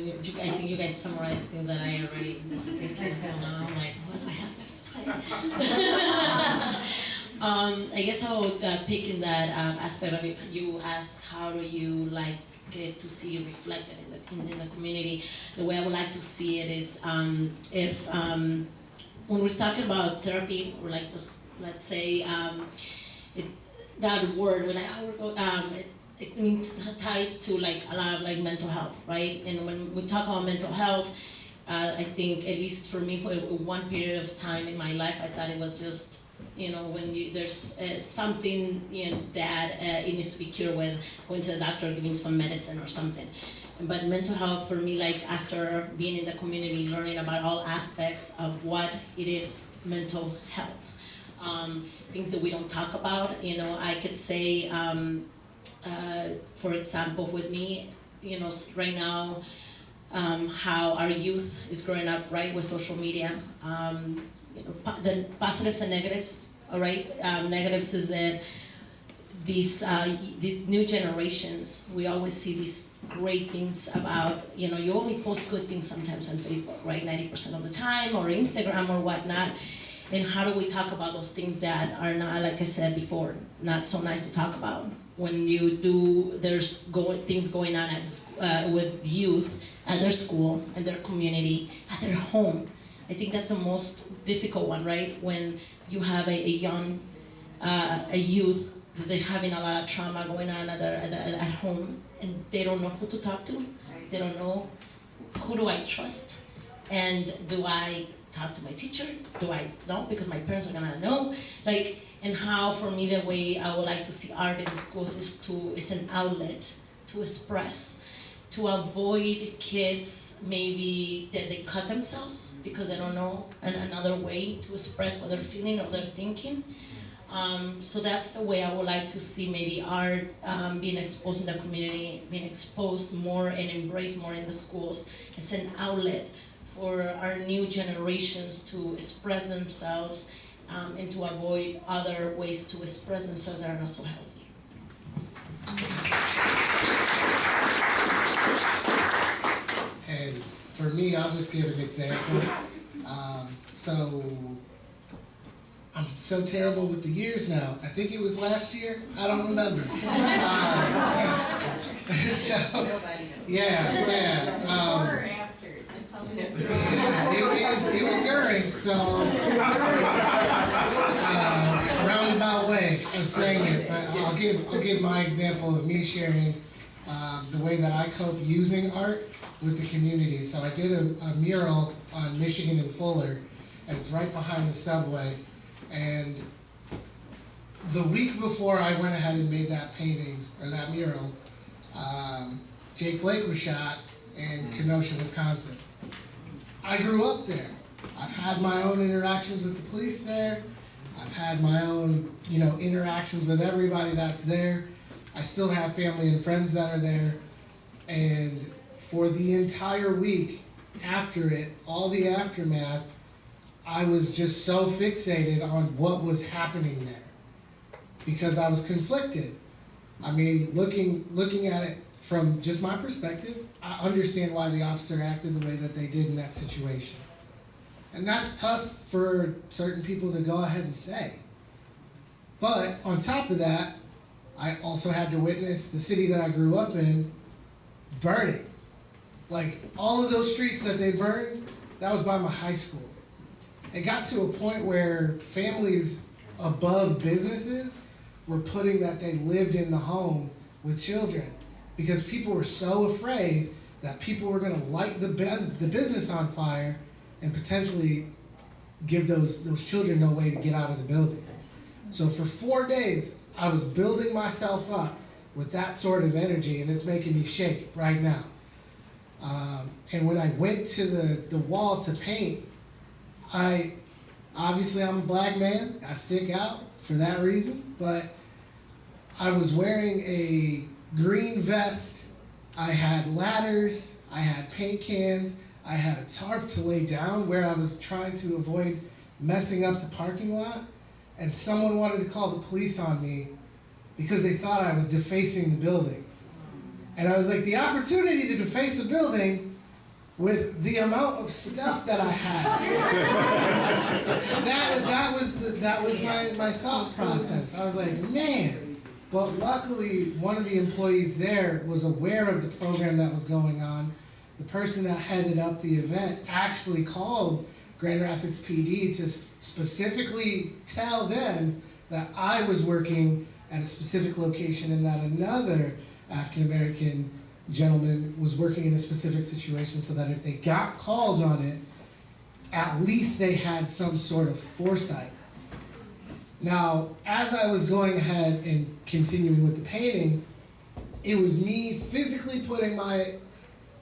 think you guys summarized things that I already was thinking, so now I'm like, what do I have left to say? I guess I would pick in that aspect of it. You asked how do you like get to see it reflected in the community. The way I would like to see it is if when we're talking about therapy, or like let's say that word, we're like, it means ties to like a lot of like mental health, right? And when we talk about mental health, I think at least for me, for one period of time in my life, I thought it was just, when there's something that it needs to be cured with, going to the doctor, giving some medicine or something. But mental health for me, like after being in the community, learning about all aspects of what it is mental health, things that we don't talk about. I could say, for example, with me, right now, how our youth is growing up, right, with social media. The positives and negatives, all right? Negatives is that these new generations, we always see these great things about, you only post good things sometimes on Facebook, right? 90% of the time, or Instagram or whatnot. And how do we talk about those things that are not, like I said before, not so nice to talk about? When there's things going on with youth at their school, at their community, at their home. I think that's the most difficult one, right? When you have a young, a youth, that they're having a lot of trauma going on at home, and they don't know who to talk to. They don't know, who do I trust? And do I talk to my teacher? Do I not? Because my parents are gonna know. And how, for me, the way I would like to see art in schools is an outlet to express, to avoid kids maybe that they cut themselves because they don't know another way to express what they're feeling or they're thinking. So that's the way I would like to see maybe art being exposed in the community, being exposed more and embraced more in the schools as an outlet for our new generations to express themselves and to avoid other ways to express themselves that are not so healthy. And for me, I'll just give an example. So I'm so terrible with the years now. I think it was last year. I don't remember. So yeah. Before or after? It was during. So roundabout way of saying it. But I'll give my example of me sharing the way that I cope using art with the community. So I did a mural on Michigan and Fuller, and it's right behind the subway. And the week before I went ahead and made that painting, or that mural, Jake Blake was shot in Kenosha, Wisconsin. I grew up there. I've had my own interactions with the police there. I've had my own, interactions with everybody that's there. I still have family and friends that are there. And for the entire week after it, all the aftermath, I was just so fixated on what was happening there because I was conflicted. I mean, looking at it from just my perspective, I understand why the officer acted the way that they did in that situation. And that's tough for certain people to go ahead and say. But on top of that, I also had to witness the city that I grew up in burning. Like, all of those streets that they burned, that was by my high school. It got to a point where families above businesses were putting that they lived in the home with children because people were so afraid that people were going to light the business on fire and potentially give those children no way to get out of the building. So for 4 days, I was building myself up with that sort of energy, and it's making me shake right now. And when I went to the wall to paint, obviously I'm a black man, I stick out for that reason, but I was wearing a green vest, I had ladders, I had paint cans, I had a tarp to lay down where I was trying to avoid messing up the parking lot, and someone wanted to call the police on me because they thought I was defacing the building. And I was like, the opportunity to deface a building with the amount of stuff that I had. that was my thought process. I was like, man. But luckily, one of the employees there was aware of the program that was going on. The person that headed up the event actually called Grand Rapids PD to specifically tell them that I was working at a specific location and that another African American gentleman was working in a specific situation, so that if they got calls on it, at least they had some sort of foresight. Now, as I was going ahead and continuing with the painting, it was me physically putting my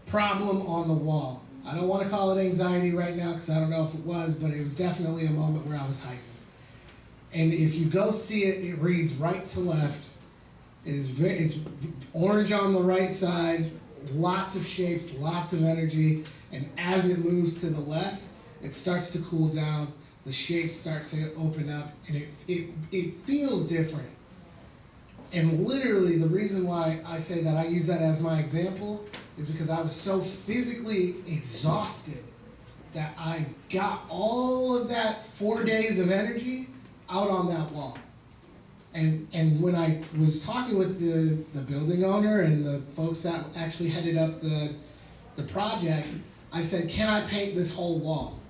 problem on the wall. I don't want to call it anxiety right now because I don't know if it was, but it was definitely a moment where I was hyping. And if you go see it, it reads right to left. It's orange on the right side, lots of shapes, lots of energy, and as it moves to the left, it starts to cool down, the shapes start to open up, and it feels different. And literally, the reason why I say that I use that as my example is because I was so physically exhausted that I got all of that 4 days of energy out on that wall. And when I was talking with the building owner and the folks that actually headed up the project, I said, can I paint this whole wall?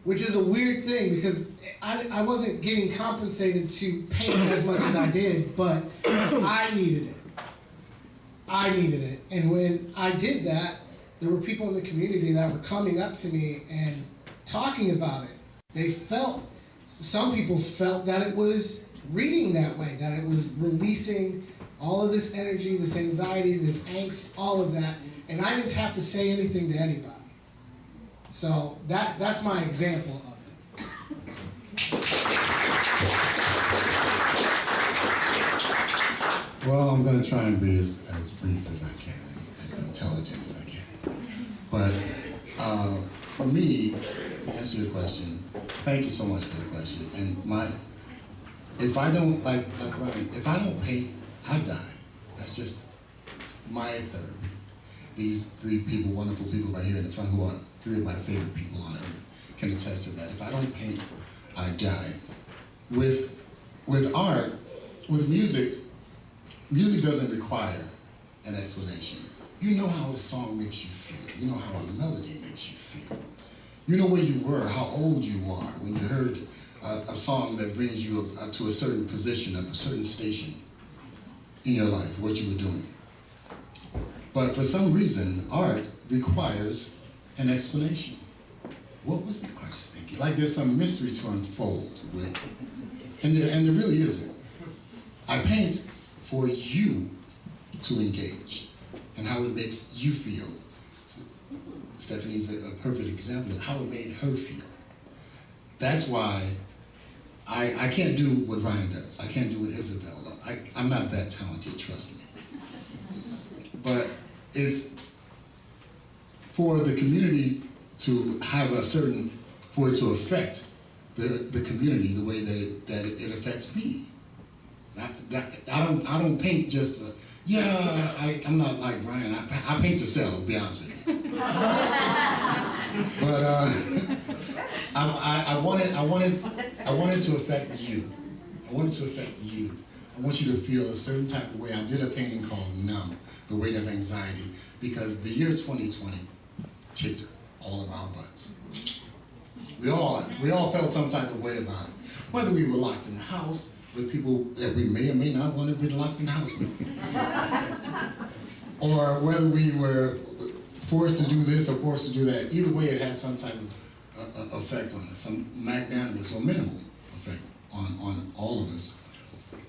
Which is a weird thing because I wasn't getting compensated to paint it as much as I did, but I needed it. I needed it. And when I did that, there were people in the community that were coming up to me and talking about it. Some people felt that it was reading that way, that it was releasing all of this energy, this anxiety, this angst, all of that, and I didn't have to say anything to anybody. So that's my example of it. Well, I'm going to try and be as brief as I can, as intelligent as I can. But for me, to answer your question, thank you so much for the question. And if I don't if I don't paint, I die. That's just my therapy. These three people, wonderful people right here in the front, who are three of my favorite people on earth, can attest to that. If I don't paint, I die. With art, with music doesn't require an explanation. You know how a song makes you feel. You know how a melody makes you feel. You know where you were, how old you are when you heard a song that brings you to a certain position, a certain station in your life, what you were doing. But for some reason, art requires an explanation. What was the artist thinking? Like there's some mystery to unfold with, and there really isn't. I paint for you to engage and how it makes you feel. Stephanie's a perfect example of how it made her feel. That's why I can't do what Ryan does. I can't do what Isabel does. I'm not that talented, trust me. But it's for the community to have for it to affect the community the way that it affects me. I don't paint just I'm not like Ryan. I paint to sell, to be honest with you. But I wanted to affect you. I wanted to affect you. I want you to feel a certain type of way. I did a painting called Numb, The Weight of Anxiety, because the year 2020 kicked all of our butts. We all felt some type of way about it. Whether we were locked in the house with people that we may or may not want to be locked in the house with. Or whether we were forced to do this or forced to do that. Either way, it had some type of effect on us, some magnanimous or minimal effect on all of us.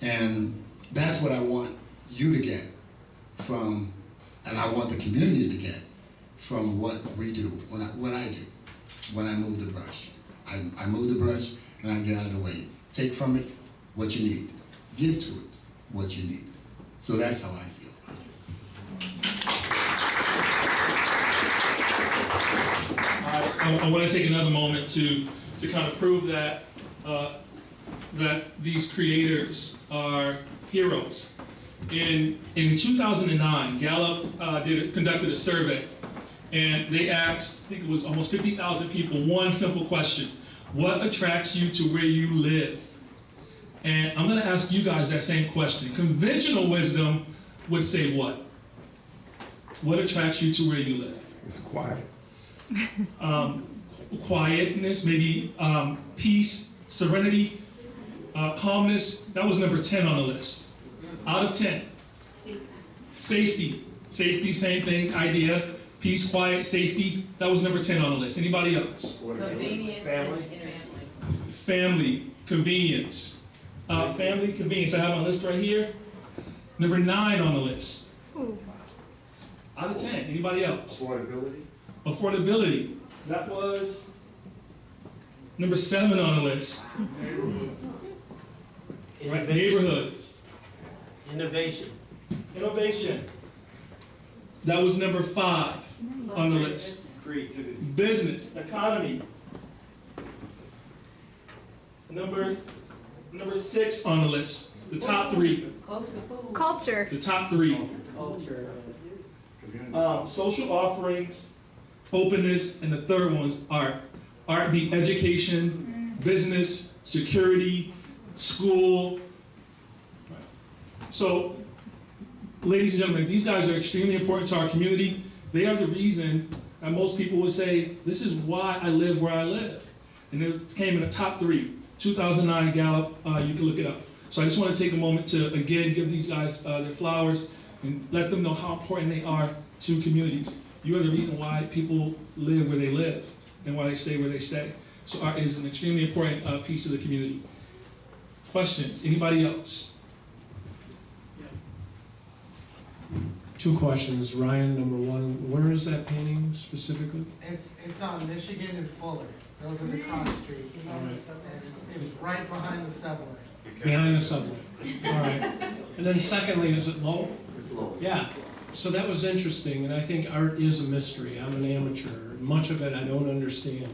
And that's what I want you to get from, and I want the community to get from what we do, what I do, when I move the brush. I move the brush and I get out of the way. Take from it what you need. Give to it what you need. So that's how I feel about it. I want to take another moment to kind of prove that that these creators are heroes. In 2009, Gallup conducted a survey, and they asked, I think it was almost 50,000 people, one simple question: what attracts you to where you live? And I'm going to ask you guys that same question. Conventional wisdom would say what? What attracts you to where you live? It's quiet. Quietness, maybe peace, serenity, calmness. That was number 10 on the list. Out of 10. Safety. Safety, same thing, idea. Peace, quiet, safety. That was number 10 on the list. Anybody else? Convenience and family. Family, convenience. Family, convenience. I have my list right here. Number 9 on the list. Out of 10. Anybody else? Affordability. Affordability. That was number 7 on the list. Right, neighborhoods. Innovation. Innovation. That was number 5 on the list. Creativity. Business, economy. Number 6 on the list. The top 3. Close to food. Culture. The top 3. Culture. Social offerings, openness, and the third one was art. Art being education, business, security, school. So, ladies and gentlemen, these guys are extremely important to our community. They are the reason that most people would say, this is why I live where I live. And it came in the top 3. 2009 Gallup, you can look it up. So I just want to take a moment to, again, give these guys their flowers and let them know how important they are to communities. You are the reason why people live where they live and why they stay where they stay. So art is an extremely important piece of the community. Questions? Anybody else? 2 questions. Ryan, number 1, where is that painting specifically? It's on Michigan and Fuller. Those are the cross streets. And it's right behind the subway. Behind the subway. All right. And then secondly, is it low? It's low. Yeah. So that was interesting, and I think art is a mystery. I'm an amateur. Much of it I don't understand.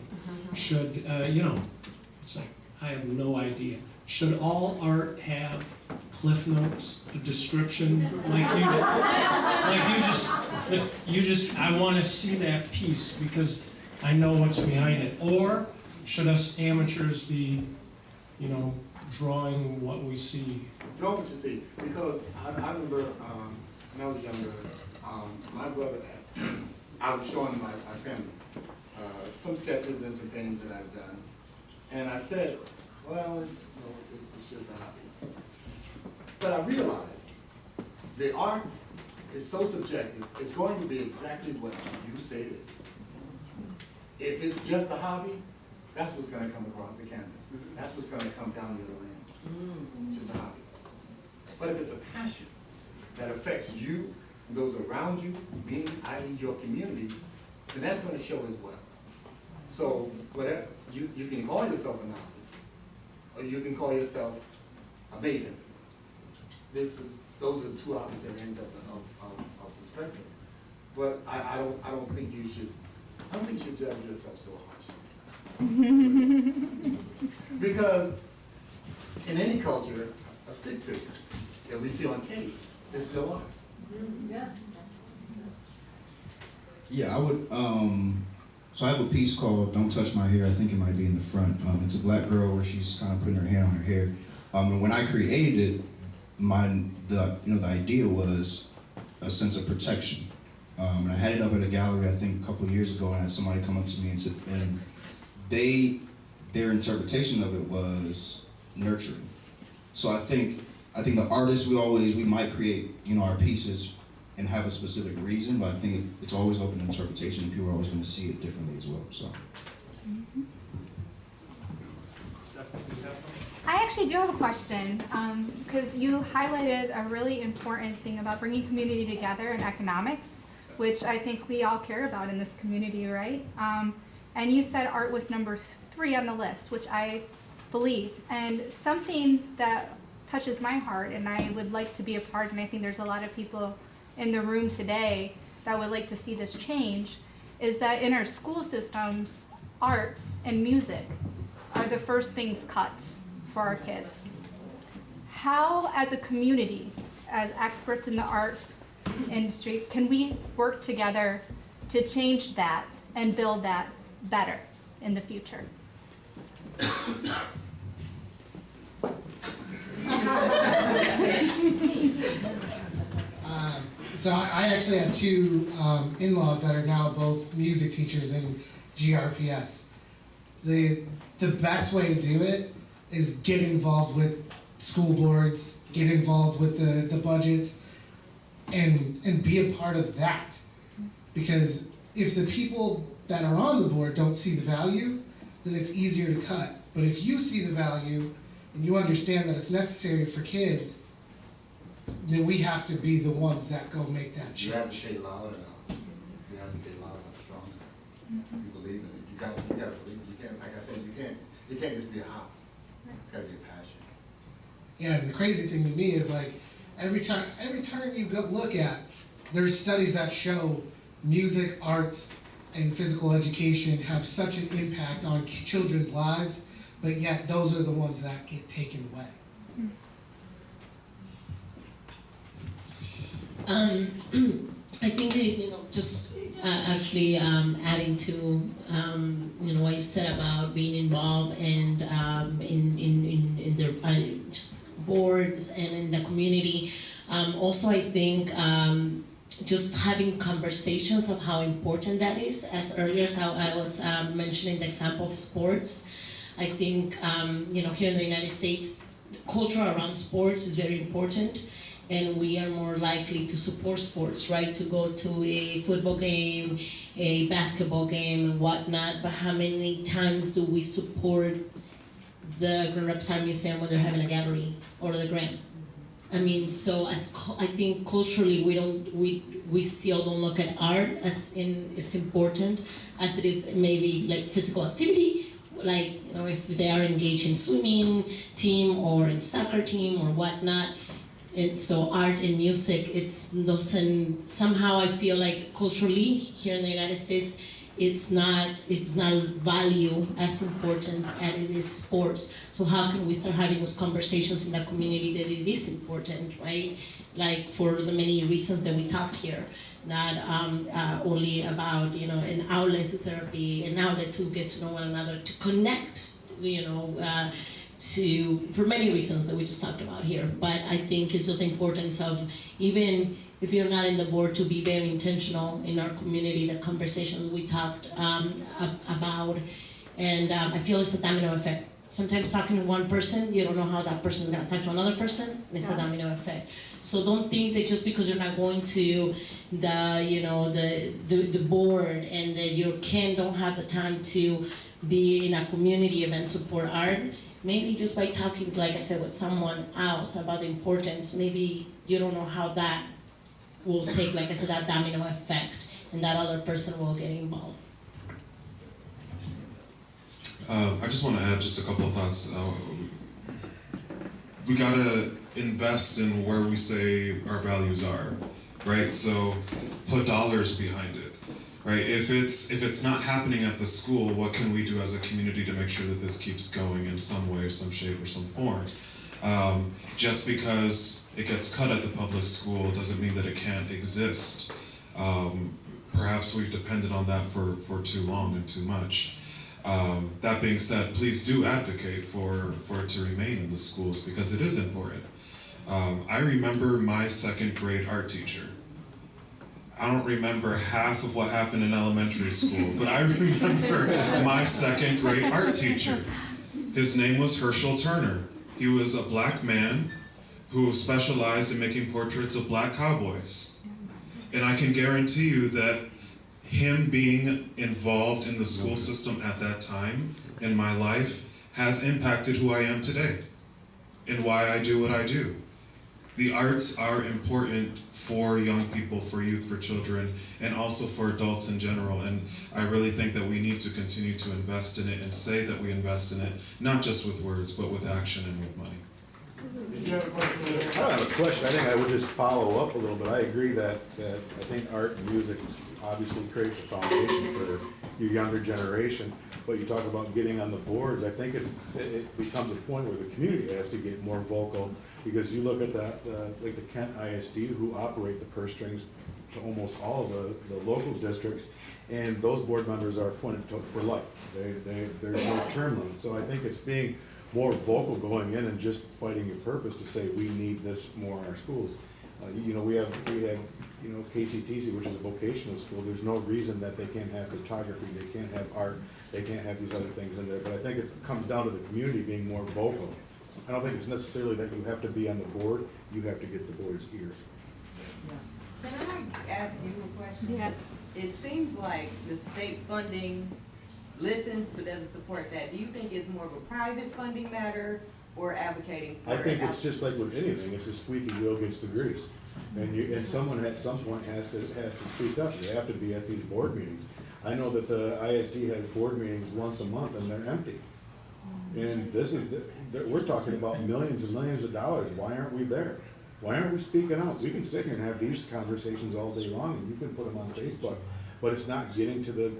Should, it's like, I have no idea. Should all art have cliff notes, a description, you just, I want to see that piece because I know what's behind it. Or should us amateurs be, drawing what we see? Draw what you see, because I remember when I was younger, my brother, I was showing my family some sketches and some things that I've done, and I said, well, it's just a hobby. But I realized the art is so subjective, it's going to be exactly what you say it is. If it's just a hobby, that's what's going to come across the canvas. That's what's going to come down your lens. It's just a hobby. But if it's a passion that affects you, those around you, meaning i.e. your community, then that's going to show as well. So whatever you can call yourself a novice, or you can call yourself a maven. Those are 2 opposite ends of the spectrum. But I don't think you should judge yourself so harshly. Because in any culture, a stick figure that we see on cakes is still art. Yeah, I would, so I have a piece called Don't Touch My Hair. I think it might be in the front. It's a black girl where she's kind of putting her hand on her hair. And when I created it, the idea was a sense of protection. And I had it up at a gallery, I think a couple of years ago, and I had somebody come up to me and said, and their interpretation of it was nurturing. So I think the artists, we might create, our pieces and have a specific reason, but I think it's always open to interpretation, and people are always going to see it differently as well. So. I actually do have a question, because you highlighted a really important thing about bringing community together in economics, which I think we all care about in this community, right? And you said art was number 3 on the list, which I believe. And something that touches my heart, and I would like to be a part, and I think there's a lot of people in the room today that would like to see this change, is that in our school systems, arts and music are the first things cut for our kids. How, as a community, as experts in the arts industry, can we work together to change that and build that better in the future? So I actually have two in-laws that are now both music teachers in GRPS. The best way to do it is get involved with school boards, get involved with the budgets, and be a part of that. Because if the people that are on the board don't see the value, then it's easier to cut. But if you see the value and you understand that it's necessary for kids, then we have to be the ones that go make that You change. have to say loud enough. You have to get loud enough, strong enough. You believe in it. You gotta believe. You can't, like I said, it can't just be a hobby. It's gotta be a passion. Yeah, and the crazy thing to me is like every turn you go look at, there's studies that show music, arts, and physical education have such an impact on children's lives, but yet those are the ones that get taken away. I think just actually adding to what you said about being involved and in their just boards and in the community. Also, I think just having conversations of how important that is. As earlier, as how I was mentioning the example of sports. I think here in the United States, culture around sports is very important. And we are more likely to support sports, right? To go to a football game, a basketball game, and whatnot. But how many times do we support the Grand Rapids Art Museum when they're having a gallery or the Grand? I mean, so I think culturally we still don't look at art as important as it is maybe like physical activity. Like if they are engaged in swimming team or in soccer team or whatnot. And so art and music, somehow I feel like culturally here in the United States, it's not value as important as it is sports. So how can we start having those conversations in the community that it is important, right? Like for the many reasons that we talk here, not only about an outlet to therapy, an outlet to get to know one another, to connect, for many reasons that we just talked about here. But I think it's just the importance of, even if you're not in the board, to be very intentional in our community, the conversations we talked about. And I feel it's a domino effect. Sometimes talking to one person, you don't know how that person is going to talk to another person, and it's a domino effect. So don't think that just because you're not going to the board and that you don't have the time to be in a community event, support art, maybe just by talking, like I said, with someone else about the importance, maybe you don't know how that will take, like I said, that domino effect, and that other person will get involved. I just want to add just a couple of thoughts. We gotta invest in where we say our values are, right? So put dollars behind it, right? If it's not happening at the school, what can we do as a community to make sure that this keeps going in some way, some shape, or some form? Just because it gets cut at the public school doesn't mean that it can't exist. Perhaps we've depended on that for too long and too much. That being said, please do advocate for it to remain in the schools, because it is important. I remember my second grade art teacher. I don't remember half of what happened in elementary school, but I remember my second grade art teacher. His name was Herschel Turner. He was a black man who specialized in making portraits of black cowboys. And I can guarantee you that him being involved in the school system at that time in my life has impacted who I am today and why I do what I do. The arts are important for young people, for youth, for children, and also for adults in general. And I really think that we need to continue to invest in it and say that we invest in it, not just with words, but with action and with money. Did you have a question? I don't have a question, I think I would just follow up a little bit. I agree that I think art and music obviously creates a foundation for your younger generation. But you talk about getting on the boards, I think it becomes a point where the community has to get more vocal, because you look at like the Kent ISD, who operate the purse strings to almost all of the local districts, and those board members are appointed for life. There's no term limit, so I think it's being more vocal going in and just fighting your purpose to say we need this more in our schools. You know, we have you know, KCTC, which is a vocational school. There's no reason that they can't have photography, they can't have art, they can't have these other things in there. But I think it comes down to the community being more vocal. I don't think it's necessarily that you have to be on the board, you have to get the board's ear. Can I ask you a question? Yeah. It seems like the state funding listens but doesn't support that. Do you think it's more of a private funding matter or advocating for I it? think it's just like with anything, it's the squeaky wheel gets the grease. And someone at some point has to speak up. They have to be at these board meetings. I know that the ISD has board meetings once a month and they're empty. And we're talking about millions and millions of dollars. Why aren't we there? Why aren't we speaking out? We can sit here and have these conversations all day long and you can put them on Facebook, but it's not getting to the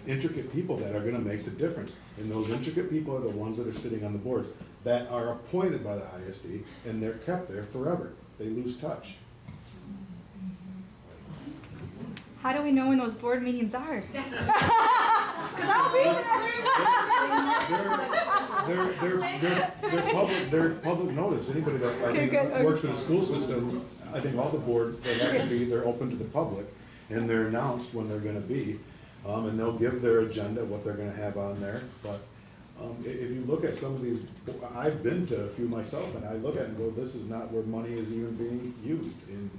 intricate people that are gonna make the difference. And those intricate people are the ones that are sitting on the boards that are appointed by the ISD, and they're kept there forever. They lose touch. How do we know when those board meetings are? Because I'll be there. They're public notice. Anybody that I think works for the school system, I think all the board, they have to be, they're open to the public, and they're announced when they're gonna be, and they'll give their agenda, what they're gonna have on there. But if you look at some of these, I've been to a few myself, and I look at it and go, this is not where money is even being used. And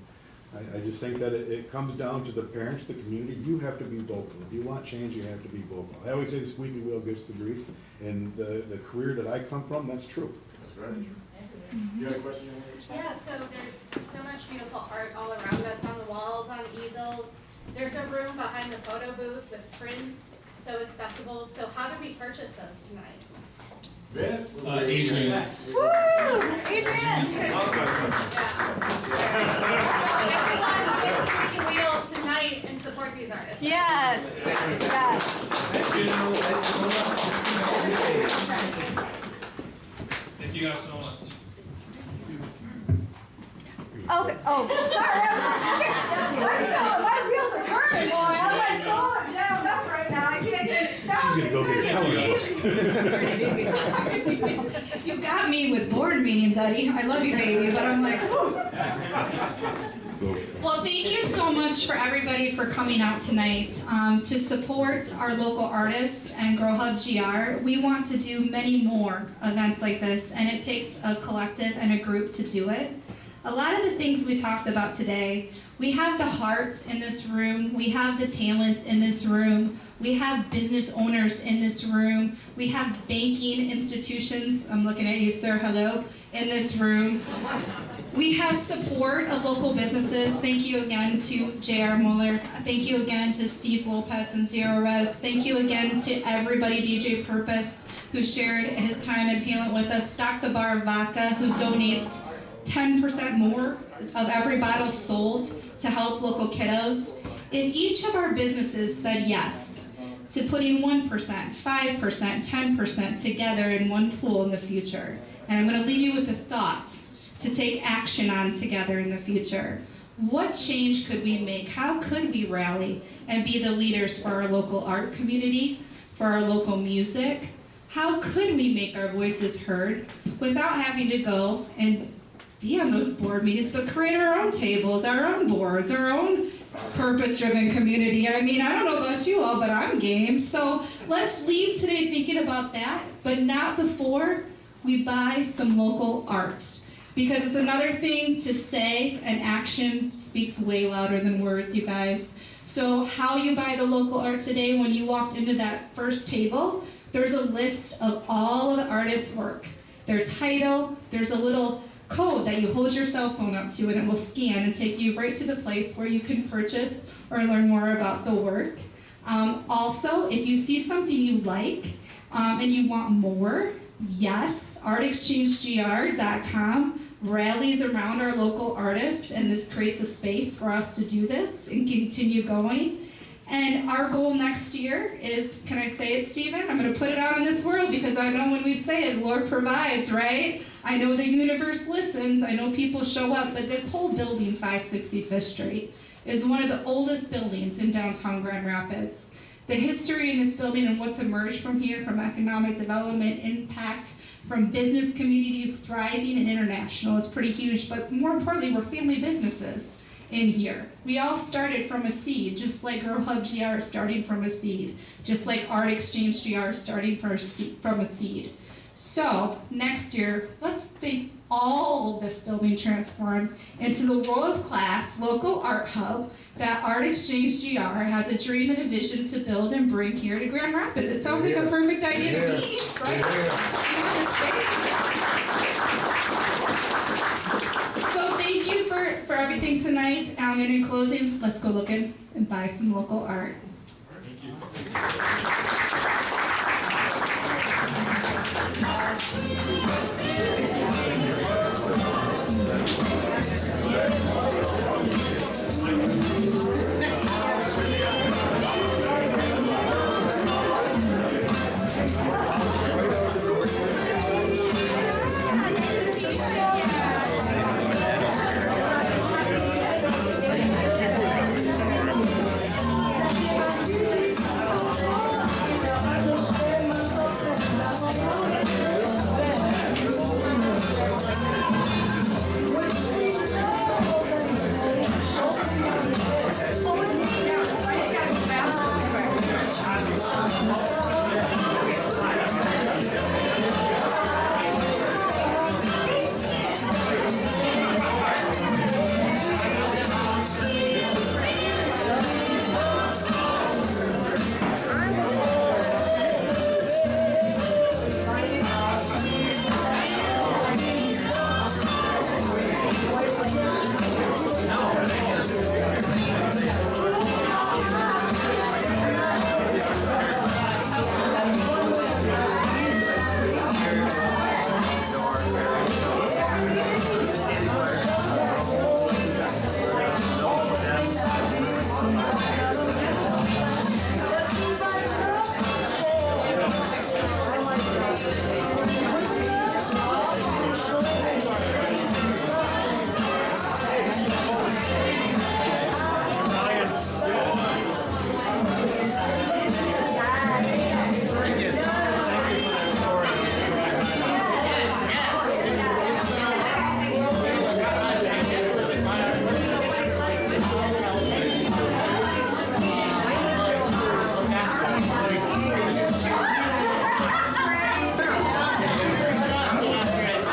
I just think that it comes down to the parents, the community. You have to be vocal. If you want change, you have to be vocal. I always say the squeaky wheel gets the grease, and the career that I come from, that's true. That's very true. You had a question? Yeah, so there's so much beautiful art all around us, on the walls, on easels. There's a room behind the photo booth with prints, so accessible. So how do we purchase those tonight? Ben? Adrian. Woo! Adrian! Everyone get a squeaky wheel tonight and support these artists. Yes. Yes. Thank you guys so much. Okay. Oh, sorry. My wheels are turning, boy. I'm like so jammed up right now. I can't even stop. She's gonna go get a coloring book. You got me with board meetings, Eddie. I love you, baby, but I'm like, whew. Well, thank you so much for everybody for coming out tonight to support our local artists and Grow Hub GR. We want to do many more events like this, and it takes a collective and a group to do it. A lot of the things we talked about today, we have the hearts in this room, we have the talents in this room, we have business owners in this room, we have banking institutions, I'm looking at you, sir, hello, in this room. We have support of local businesses. Thank you again to J.R. Mueller. Thank you again to Steve Lopez and Zero Res. Thank you again to everybody, DJ Purpose, who shared his time and talent with us. Stock the Bar Vodka, who donates 10% more of every bottle sold to help local kiddos. If each of our businesses said yes to putting 1%, 5%, 10% together in one pool in the future, and I'm going to leave you with a thought to take action on together in the future. What change could we make? How could we rally and be the leaders for our local art community, for our local music? How could we make our voices heard without having to go and be on those board meetings, but create our own tables, our own boards, our own purpose-driven community? I mean, I don't know about you all, but I'm game. So let's leave today thinking about that, but not before we buy some local art. Because it's another thing to say, and action speaks way louder than words, you guys. So how you buy the local art today, when you walked into that first table, there's a list of all of the artists' work. Their title, there's a little code that you hold your cell phone up to and it will scan and take you right to the place where you can purchase or learn more about the work. Also, if you see something you like and you want more, yes, artexchangegr.com rallies around our local artists, and this creates a space for us to do this and continue going. And our goal next year is, can I say it, Stephen? I'm going to put it out in this world because I know when we say it, Lord provides, right? I know the universe listens. I know people show up. But this whole building, 565th Street, is one of the oldest buildings in downtown Grand Rapids. The history in this building and what's emerged from here, from economic development, impact, from business communities thriving and international, is pretty huge. But more importantly, we're family businesses in here. We all started from a seed, just like Grow Hub GR starting from a seed, just like Art Exchange GR starting from a seed. So next year, let's make all of this building transformed into the world-class local art hub that Art Exchange GR has a dream and a vision to build and bring here to Grand Rapids. It sounds like a perfect idea to me, right? So thank you for everything tonight. And in closing, let's go look and buy some local art. Thank you.